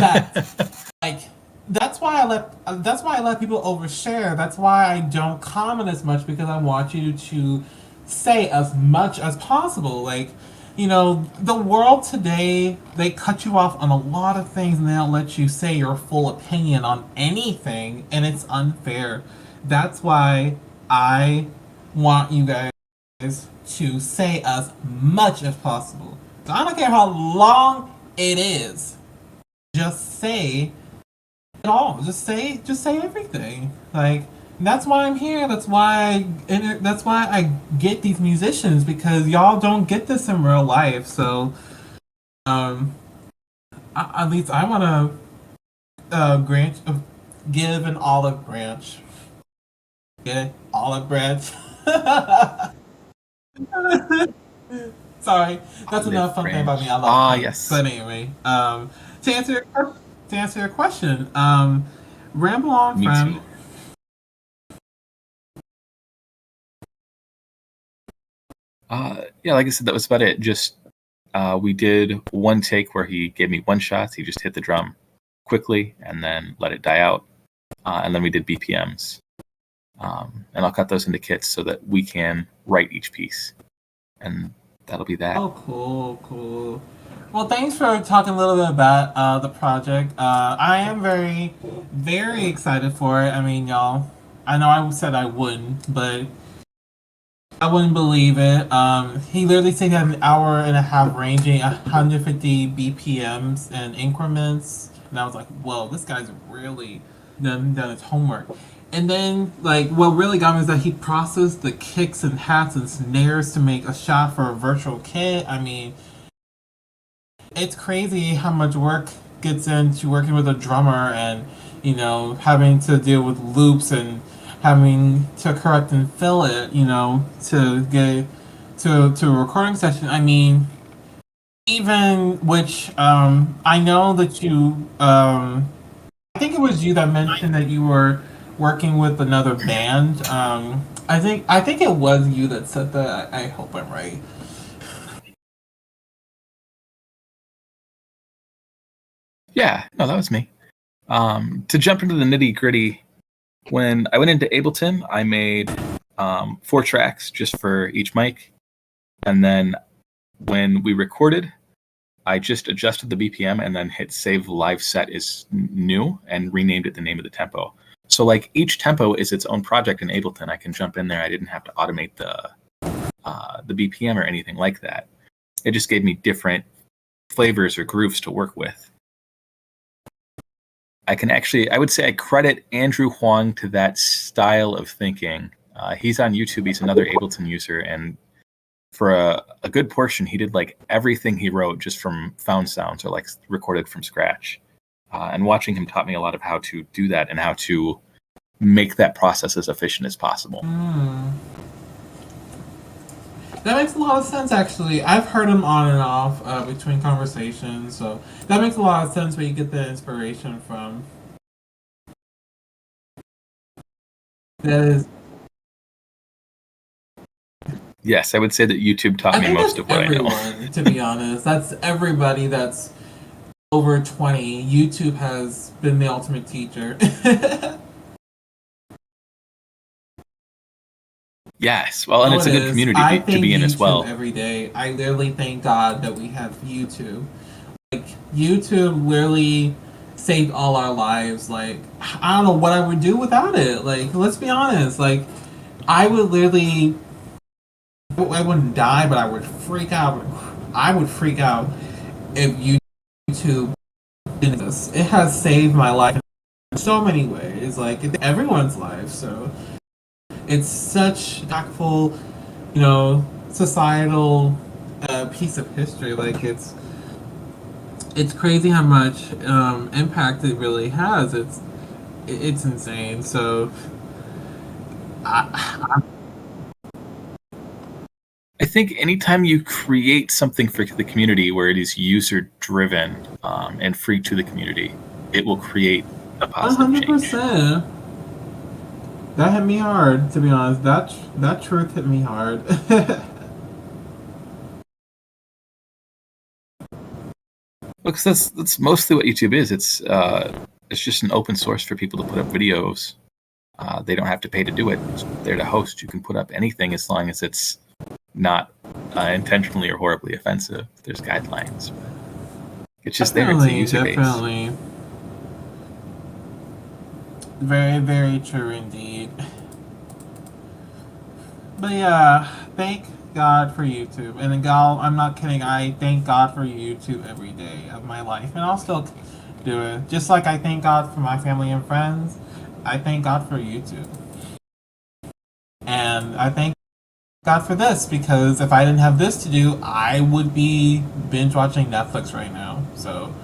like that's why I let people overshare. That's why I don't comment as much because I want you to say as much as possible. Like, the world today, they cut you off on a lot of things and they don't let you say your full opinion on anything, and it's unfair. That's why I want you guys to say as much as possible. So I don't care how long it is. Just say it all. Just say everything. Like, that's why I'm here. That's why I get these musicians, because y'all don't get this in real life. So, um, at least I want to grant give an olive branch. Get it? Olive branch. Sorry, that's Olive enough fun thing about me. branch. I love Ah, puns. yes. But anyway, to answer your question, ramble on, Me friend. too. Yeah, like I said, that was about it. Just we did one take where he gave me one shot. He just hit the drum quickly and then let it die out. And then we did BPMs. And I'll cut those into kits so that we can write each piece. And that'll be that. Oh, cool. Well, thanks for talking a little bit about the project. I am very, very excited for it. I mean, y'all, I know I said I wouldn't, but I wouldn't believe it. He literally said he had an hour and a half ranging 150 BPMs and increments, and I was like, "Whoa, this guy's really done his homework." And then, like, what really got me is that he processed the kicks and hats and snares to make a shot for a virtual kit. I mean, it's crazy how much work gets into working with a drummer, and having to deal with loops and having to correct and fill it, to get to a recording session. I mean, even which I know that you I think it was you that mentioned that you were working with another band. I think it was you that said that. I hope I'm right. Yeah, no, that was me. To jump into the nitty gritty, when I went into Ableton, I made 4 tracks just for each mic. And then when we recorded, I just adjusted the BPM and then hit save live set is new and renamed it the name of the tempo. So like each tempo is its own project in Ableton. I can jump in there. I didn't have to automate the BPM or anything like that. It just gave me different flavors or grooves to work with. I would say I credit Andrew Huang to that style of thinking. He's on YouTube. He's another Ableton user, and for a good portion, he did like everything he wrote just from found sounds or like recorded from scratch. And watching him taught me a lot of how to do that and how to make that process as efficient as possible. That makes a lot of sense, actually. I've heard him on and off between conversations, so that makes a lot of sense where you get the inspiration from. That is, Yes, I would say that YouTube taught I me think most that's of what I know. everyone, to be honest. That's everybody that's over 20. YouTube has been the ultimate teacher. Yes, well, and Oh, it's it a good is. community I to thank be in as YouTube well. every day. I literally thank God that we have YouTube. Like, YouTube literally saved all our lives. Like, I don't know what I would do without it. Like, let's be honest. Like, I would literally, I wouldn't die, but I would freak out. I would freak out if YouTube didn't exist. It has saved my life in so many ways. Like, it's everyone's life. So it's such impactful, societal piece of history. Like, it's crazy how much impact it really has. It's insane. So I, I think anytime you create something for the community where it is user driven and free to the community, it will create a positive change. 100%. That hit me hard, to be honest. That truth hit me hard. Because that's mostly what YouTube is. It's just an open source for people to put up videos. They don't have to pay to do it. It's there to host. You can put up anything as long as it's not intentionally or horribly offensive. There's guidelines. It's just there. It's a user base. Definitely. Very, very true indeed. But yeah, thank God for YouTube. And God, I'm not kidding. I thank God for YouTube every day of my life. And I'll still do it. Just like I thank God for my family and friends, I thank God for YouTube. And I thank God for this, because if I didn't have this to do, I would be binge watching Netflix right now. So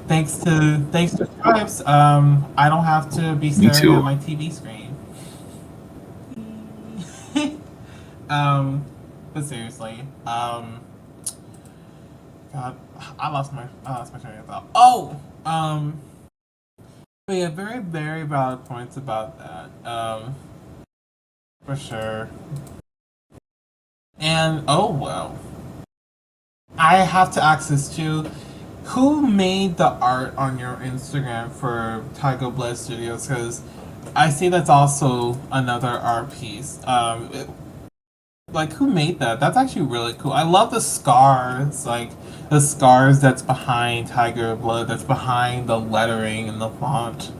thanks to Stripes, I don't have to be staring at my TV screen. But seriously, God, I lost my train of thought. Oh, but yeah, very, very valid points about that. For sure. And oh well, I have to ask this too. Who made the art on your Instagram for Tiger Blood Studios? Because I see that's also another art piece. Like, who made that? That's actually really cool. I love the scars, like the scars that's behind Tiger Blood, that's behind the lettering and the font.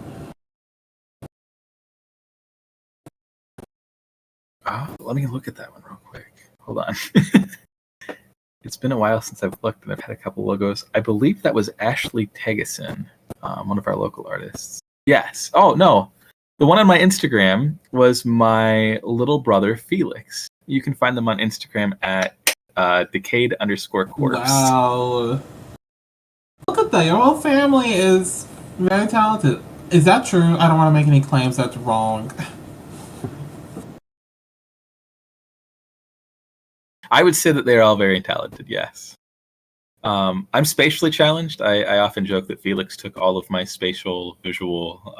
Let me look at that one real quick. Hold on. It's been a while since I've looked, and I've had a couple logos. I believe that was Ashley Tegeson, one of our local artists. Yes. Oh, no. The one on my Instagram was my little brother, Felix. You can find them on Instagram at decayed_corpse. Wow. Look at that. Your whole family is very talented. Is that true? I don't want to make any claims that's wrong. I would say that they're all very talented, yes. I'm spatially challenged. I often joke that Felix took all of my spatial visual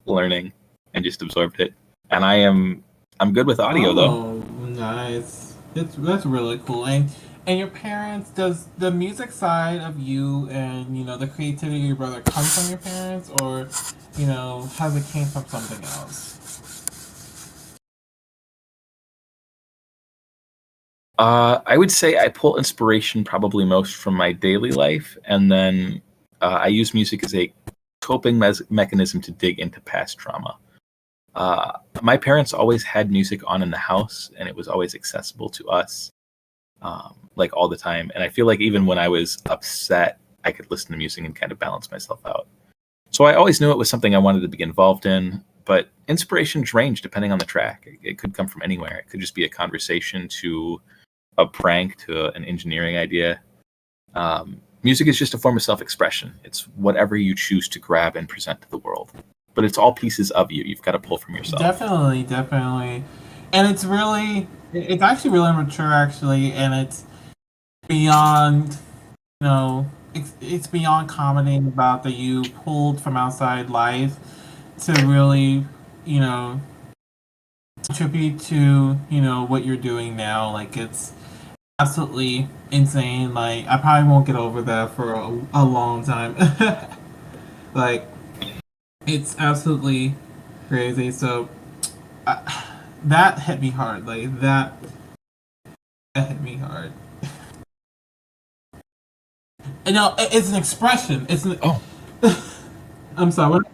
learning and just absorbed it. And I'm good with audio, though. Oh, nice. That's really cool. And your parents, does the music side of you and, the creativity of your brother come from your parents, or, has it came from something else? I would say I pull inspiration probably most from my daily life, and then I use music as a coping mechanism to dig into past trauma. My parents always had music on in the house, and it was always accessible to us, like all the time. And I feel like even when I was upset, I could listen to music and kind of balance myself out. So I always knew it was something I wanted to be involved in, but inspirations range depending on the track. It could come from anywhere. It could just be a conversation to a prank to an engineering idea. Music is just a form of self-expression. It's whatever you choose to grab and present to the world. But it's all pieces of you. You've got to pull from yourself. Definitely. And it's actually really mature, actually, and it's beyond, it's beyond commenting about that you pulled from outside life to really, contribute to, what you're doing now. Like, it's absolutely insane. Like, I probably won't get over that for a long time. Like, it's absolutely crazy. So that hit me hard. Like, that hit me hard. And no, it's an expression. It's an. Oh. I'm sorry. What?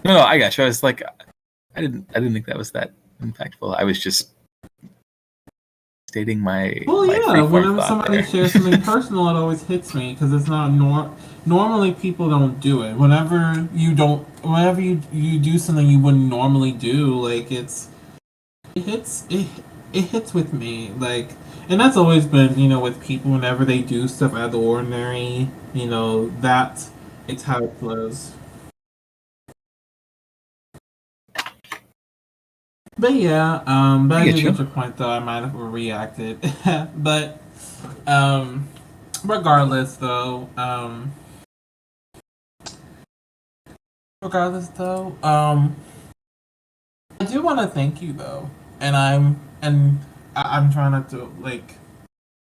No, I got you. I was like, I didn't think that was that impactful. I was just stating my. Well, my yeah. Whenever thought somebody there. shares something personal, it always hits me because it's not normally people don't do it. Whenever you do something you wouldn't normally do, like it hits with me, like. And that's always been, with people, whenever they do stuff out of the ordinary, that it's how it flows. But yeah, but I I get do you. get your point though. I might have reacted, but um, regardless though, regardless though, I do want to thank you though, and I'm trying not to like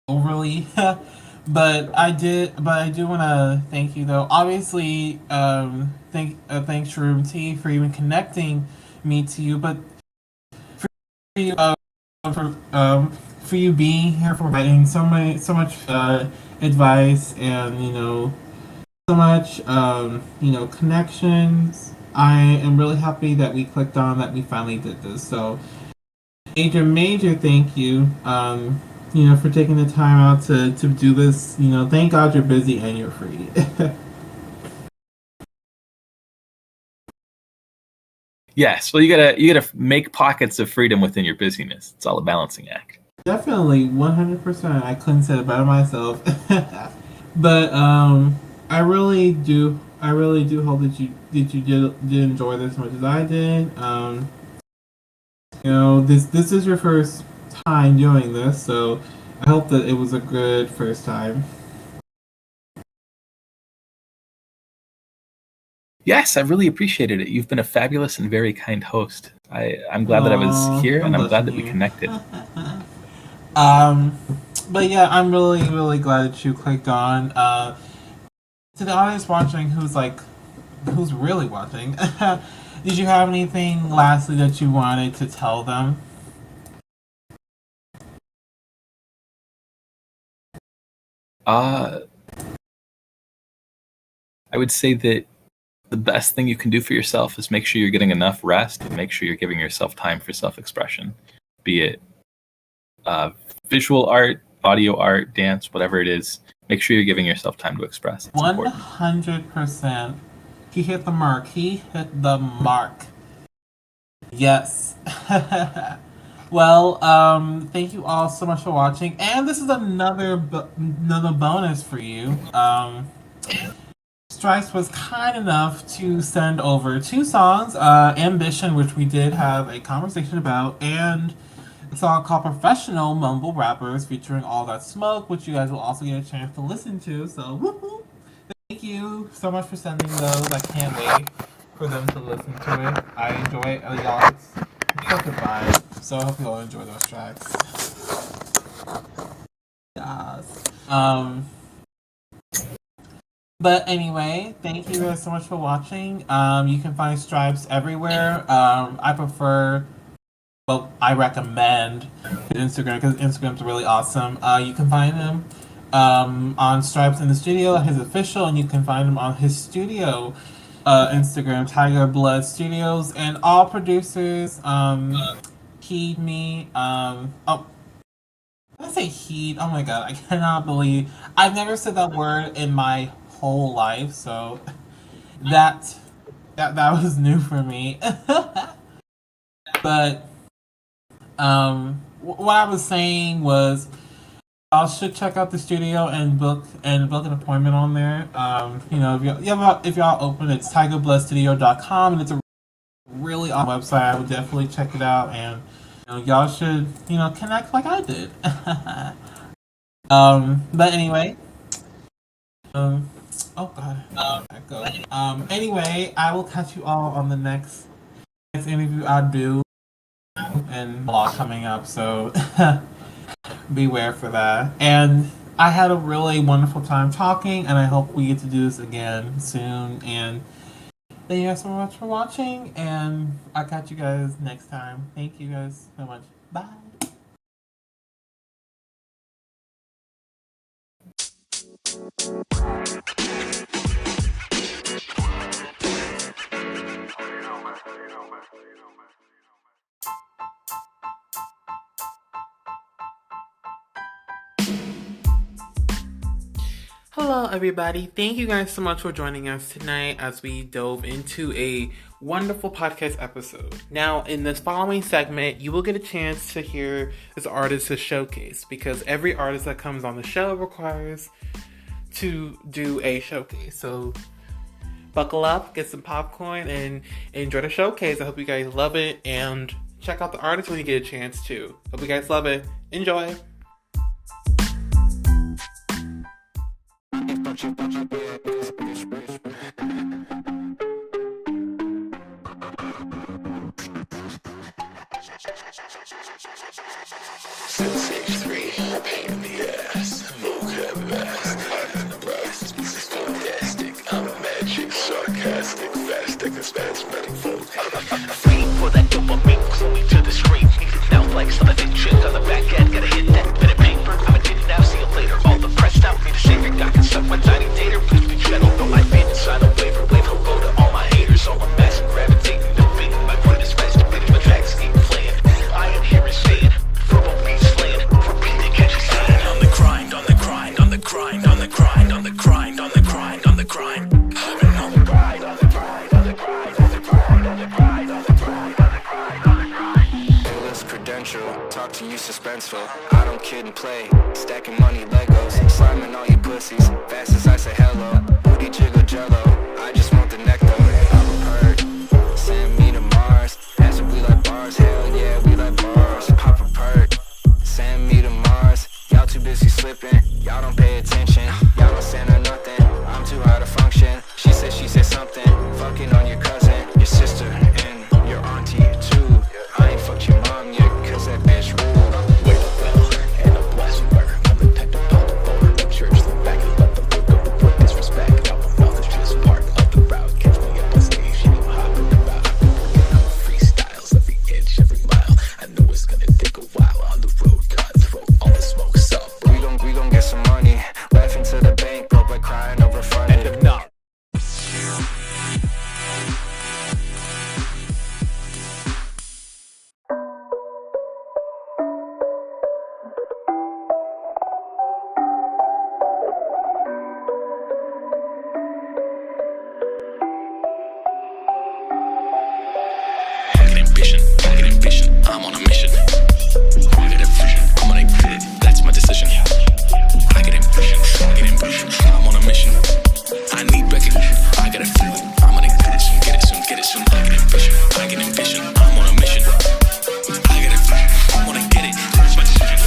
overly, but I do want to thank you though. Obviously, thanks Room T for even connecting me to you, but for you, for you being here, for providing so much advice, and so much connections. I am really happy that we clicked on that. We finally did this. So major thank you. For taking the time out to do this. Thank God you're busy and you're free. Yes. Well, you gotta make pockets of freedom within your busyness. It's all a balancing act. Definitely, 100%. I couldn't say it better myself. But I really do hope that you did enjoy this as much as I did. This is your first time doing this, so I hope that it was a good first time. Yes, I really appreciated it. You've been a fabulous and very kind host. I'm glad that I was Oh, here, I'm and I'm glad blushing that we here. connected. um, but yeah, I'm really glad that you clicked on. To the audience watching, who's really watching, did you have anything lastly that you wanted to tell them? Uh, I would say that the best thing you can do for yourself is make sure you're getting enough rest and make sure you're giving yourself time for self-expression, be it uh, visual art, audio art, dance, whatever it is. Make sure you're giving yourself time to express. It's important. 100%. He hit the mark. He hit the mark. Yes. Well, thank you all so much for watching, and this is another bonus for you. Stripes was kind enough to send over two songs, Ambition, which we did have a conversation about, and a song called Professional Mumble Rappers featuring All That Smoke, which you guys will also get a chance to listen to. So, whoop. Thank you so much for sending those. I can't wait for them to listen to it. I enjoy it. Y'all, it's such a vibe. So I hope you all enjoy those tracks. Yes. But anyway, thank you guys so much for watching. You can find Stripes everywhere. I recommend his Instagram because Instagram's really awesome. You can find him on Stripes in the Studio, his official, and you can find him on his studio Instagram, Tiger Blood Studios, and all producers heed me. I say heed. Oh my god, I cannot believe I've never said that word in my whole life. So that that was new for me. But what I was saying was I should check out the studio and book an appointment on there. If y'all open, it's tigerbloodstudio.com, and it's a really awesome website. I would definitely check it out, and y'all should connect like I did. But anyway, oh god, echo. Anyway, I will catch you all on the next interview I do, and vlog coming up. So beware for that. And I had a really wonderful time talking, and I hope we get to do this again soon. And thank you guys so much for watching, and I'll catch you guys next time. Thank you guys so much. Bye. Hello, everybody. Thank you guys so much for joining us tonight as we dove into a wonderful podcast episode. Now, in this following segment, you will get a chance to hear this artist's showcase because every artist that comes on the show requires to do a showcase. So, buckle up, get some popcorn, and enjoy the showcase. I hope you guys love it, and check out the artist when you get a chance to. Hope you guys love it. Enjoy. Since age 3, a pain in the ass. Vocab vast, hard in the rust. This is fantastic. I'm magic, sarcastic, fast, spasmodic folk. Fiend for that dopamine, clue me to the screen. Now flex on the digit on the back end. Gotta hit that bit of paper. I'm addicted now, see you later. All the press now, need a savior. I can suck my tiny data. Please be gentle, though I've been inside a waiver. Wave hello to all my haters. All my mass and gravitating the beat. My brain is masturbating, my tracks keep playing. I am here and saying, verbal beat slaying. Repeat it, catch you saying. On the grind, on the grind, on the grind, on the grind, on the grind, on the grind, on the grind. I've been on the grind, on the grind, on the grind, on the grind, on the grind, on the grind, on the grind, on the grind. Illest credential, talk to you suspenseful. I don't kid and play, stacking money Legos, slamming all you pussies, fast as I say hello. Booty jiggle jello, I just want the nectar. I'm a perk, send me to Mars. Answer we like bars, hell yeah, we like bars. Pop a perk, send me to Mars. Y'all too busy slipping, y'all don't pay attention. Y'all don't send her nothing, I'm too high to function. She said something, fucking on your cousin, your sister, and your auntie too. I ain't fucked your mom yet, cause that bitch rude. Wait a bell and a blasphemer. I'm the type to pop the phone in church. Look back and let the book go with disrespect. Out my mouth is just part of the route. Catch me up on stage, you know hopping about. I'm freestyles every inch, every mile. I know it's gonna take a while on the road. Cutthroat, all the smoke's up, bro. We gon' get some money, laughing to the bank, broke by crying over funding. And if not, I get ambition, I'm on a mission. I get a vision, I'm gonna get it, that's my decision. I get ambition, I'm on a mission. I need recognition, I got a feeling, I'm gonna get it soon, get it soon, get it soon. I get ambition, I'm on a mission. I get a vision, I wanna get it, that's my decision.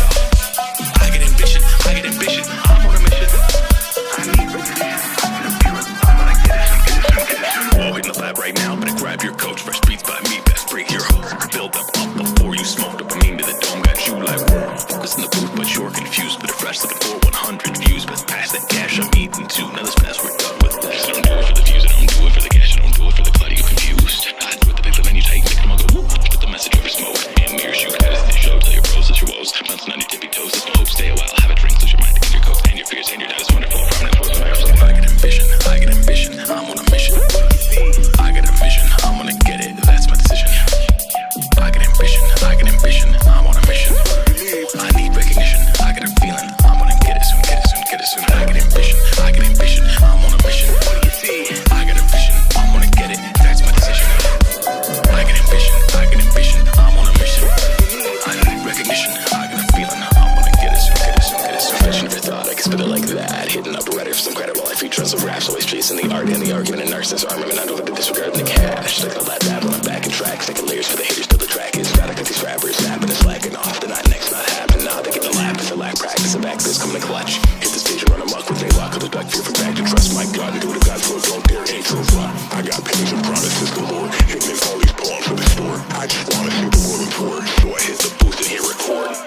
I get ambition, I'm on a mission. I need recognition, I got a feeling, I'm gonna get it soon, get it soon, get it soon. Whoa, in the lab right now, better grab your coach, fresh beats by me, best break your host. Build up before you smoke dopamine to the dome, got you like whoa. Focus in the booth, but you're confused. But a fresh looking for 100 views. But past that cash, I'm eating too. Now this pass, we're done with that. I don't do it for the views, I don't do it for the cash, I don't do it for the clutter, you confused. I do it the big venue tight, make them all go whoop. Put the message over smoke, and mirrors you guys in the show. Tell your bros that your woes, bouncing on your tippy toes. There's no hope, stay a while, have a drink, lose your mind, and your coke, and your fears, and your doubt is wonderful. Prominent for the microphone. I get ambition, I'm on a mission. I got a vision, I'm gonna get it, that's my decision. I get ambition, I'm on a mission. I need recognition, I got a feeling, I'm gonna get it soon, get it soon, get it soon. I get ambition, I'm on a mission. What do you see? I got a vision, I'm gonna get it, that's my decision. I get ambition, I'm on a mission. I need recognition, I got a feeling, I'm gonna get it soon, get it soon, get it soon. I never thought I could spit it like that. Hitting up a writer for some credit while I feature on some raps. Always chasing the art and the argument and narcissist armament. I know that disregarding the cash. Like a lap when I'm back in tracks. Taking layers for the haters till the track is gotta cut these rappers snapping and slacking off. The night next not happen. Now they get the lap. It's a lack practice. The back this coming to clutch. Hit the stage and run amok with a lock of the duck. Fear for back to trust my God and do what God's will. Don't dare intro fly. I got pennies and promises galore. Hitting all these poems for the store. I just wanna see the world report. So I hit the booth and hit record.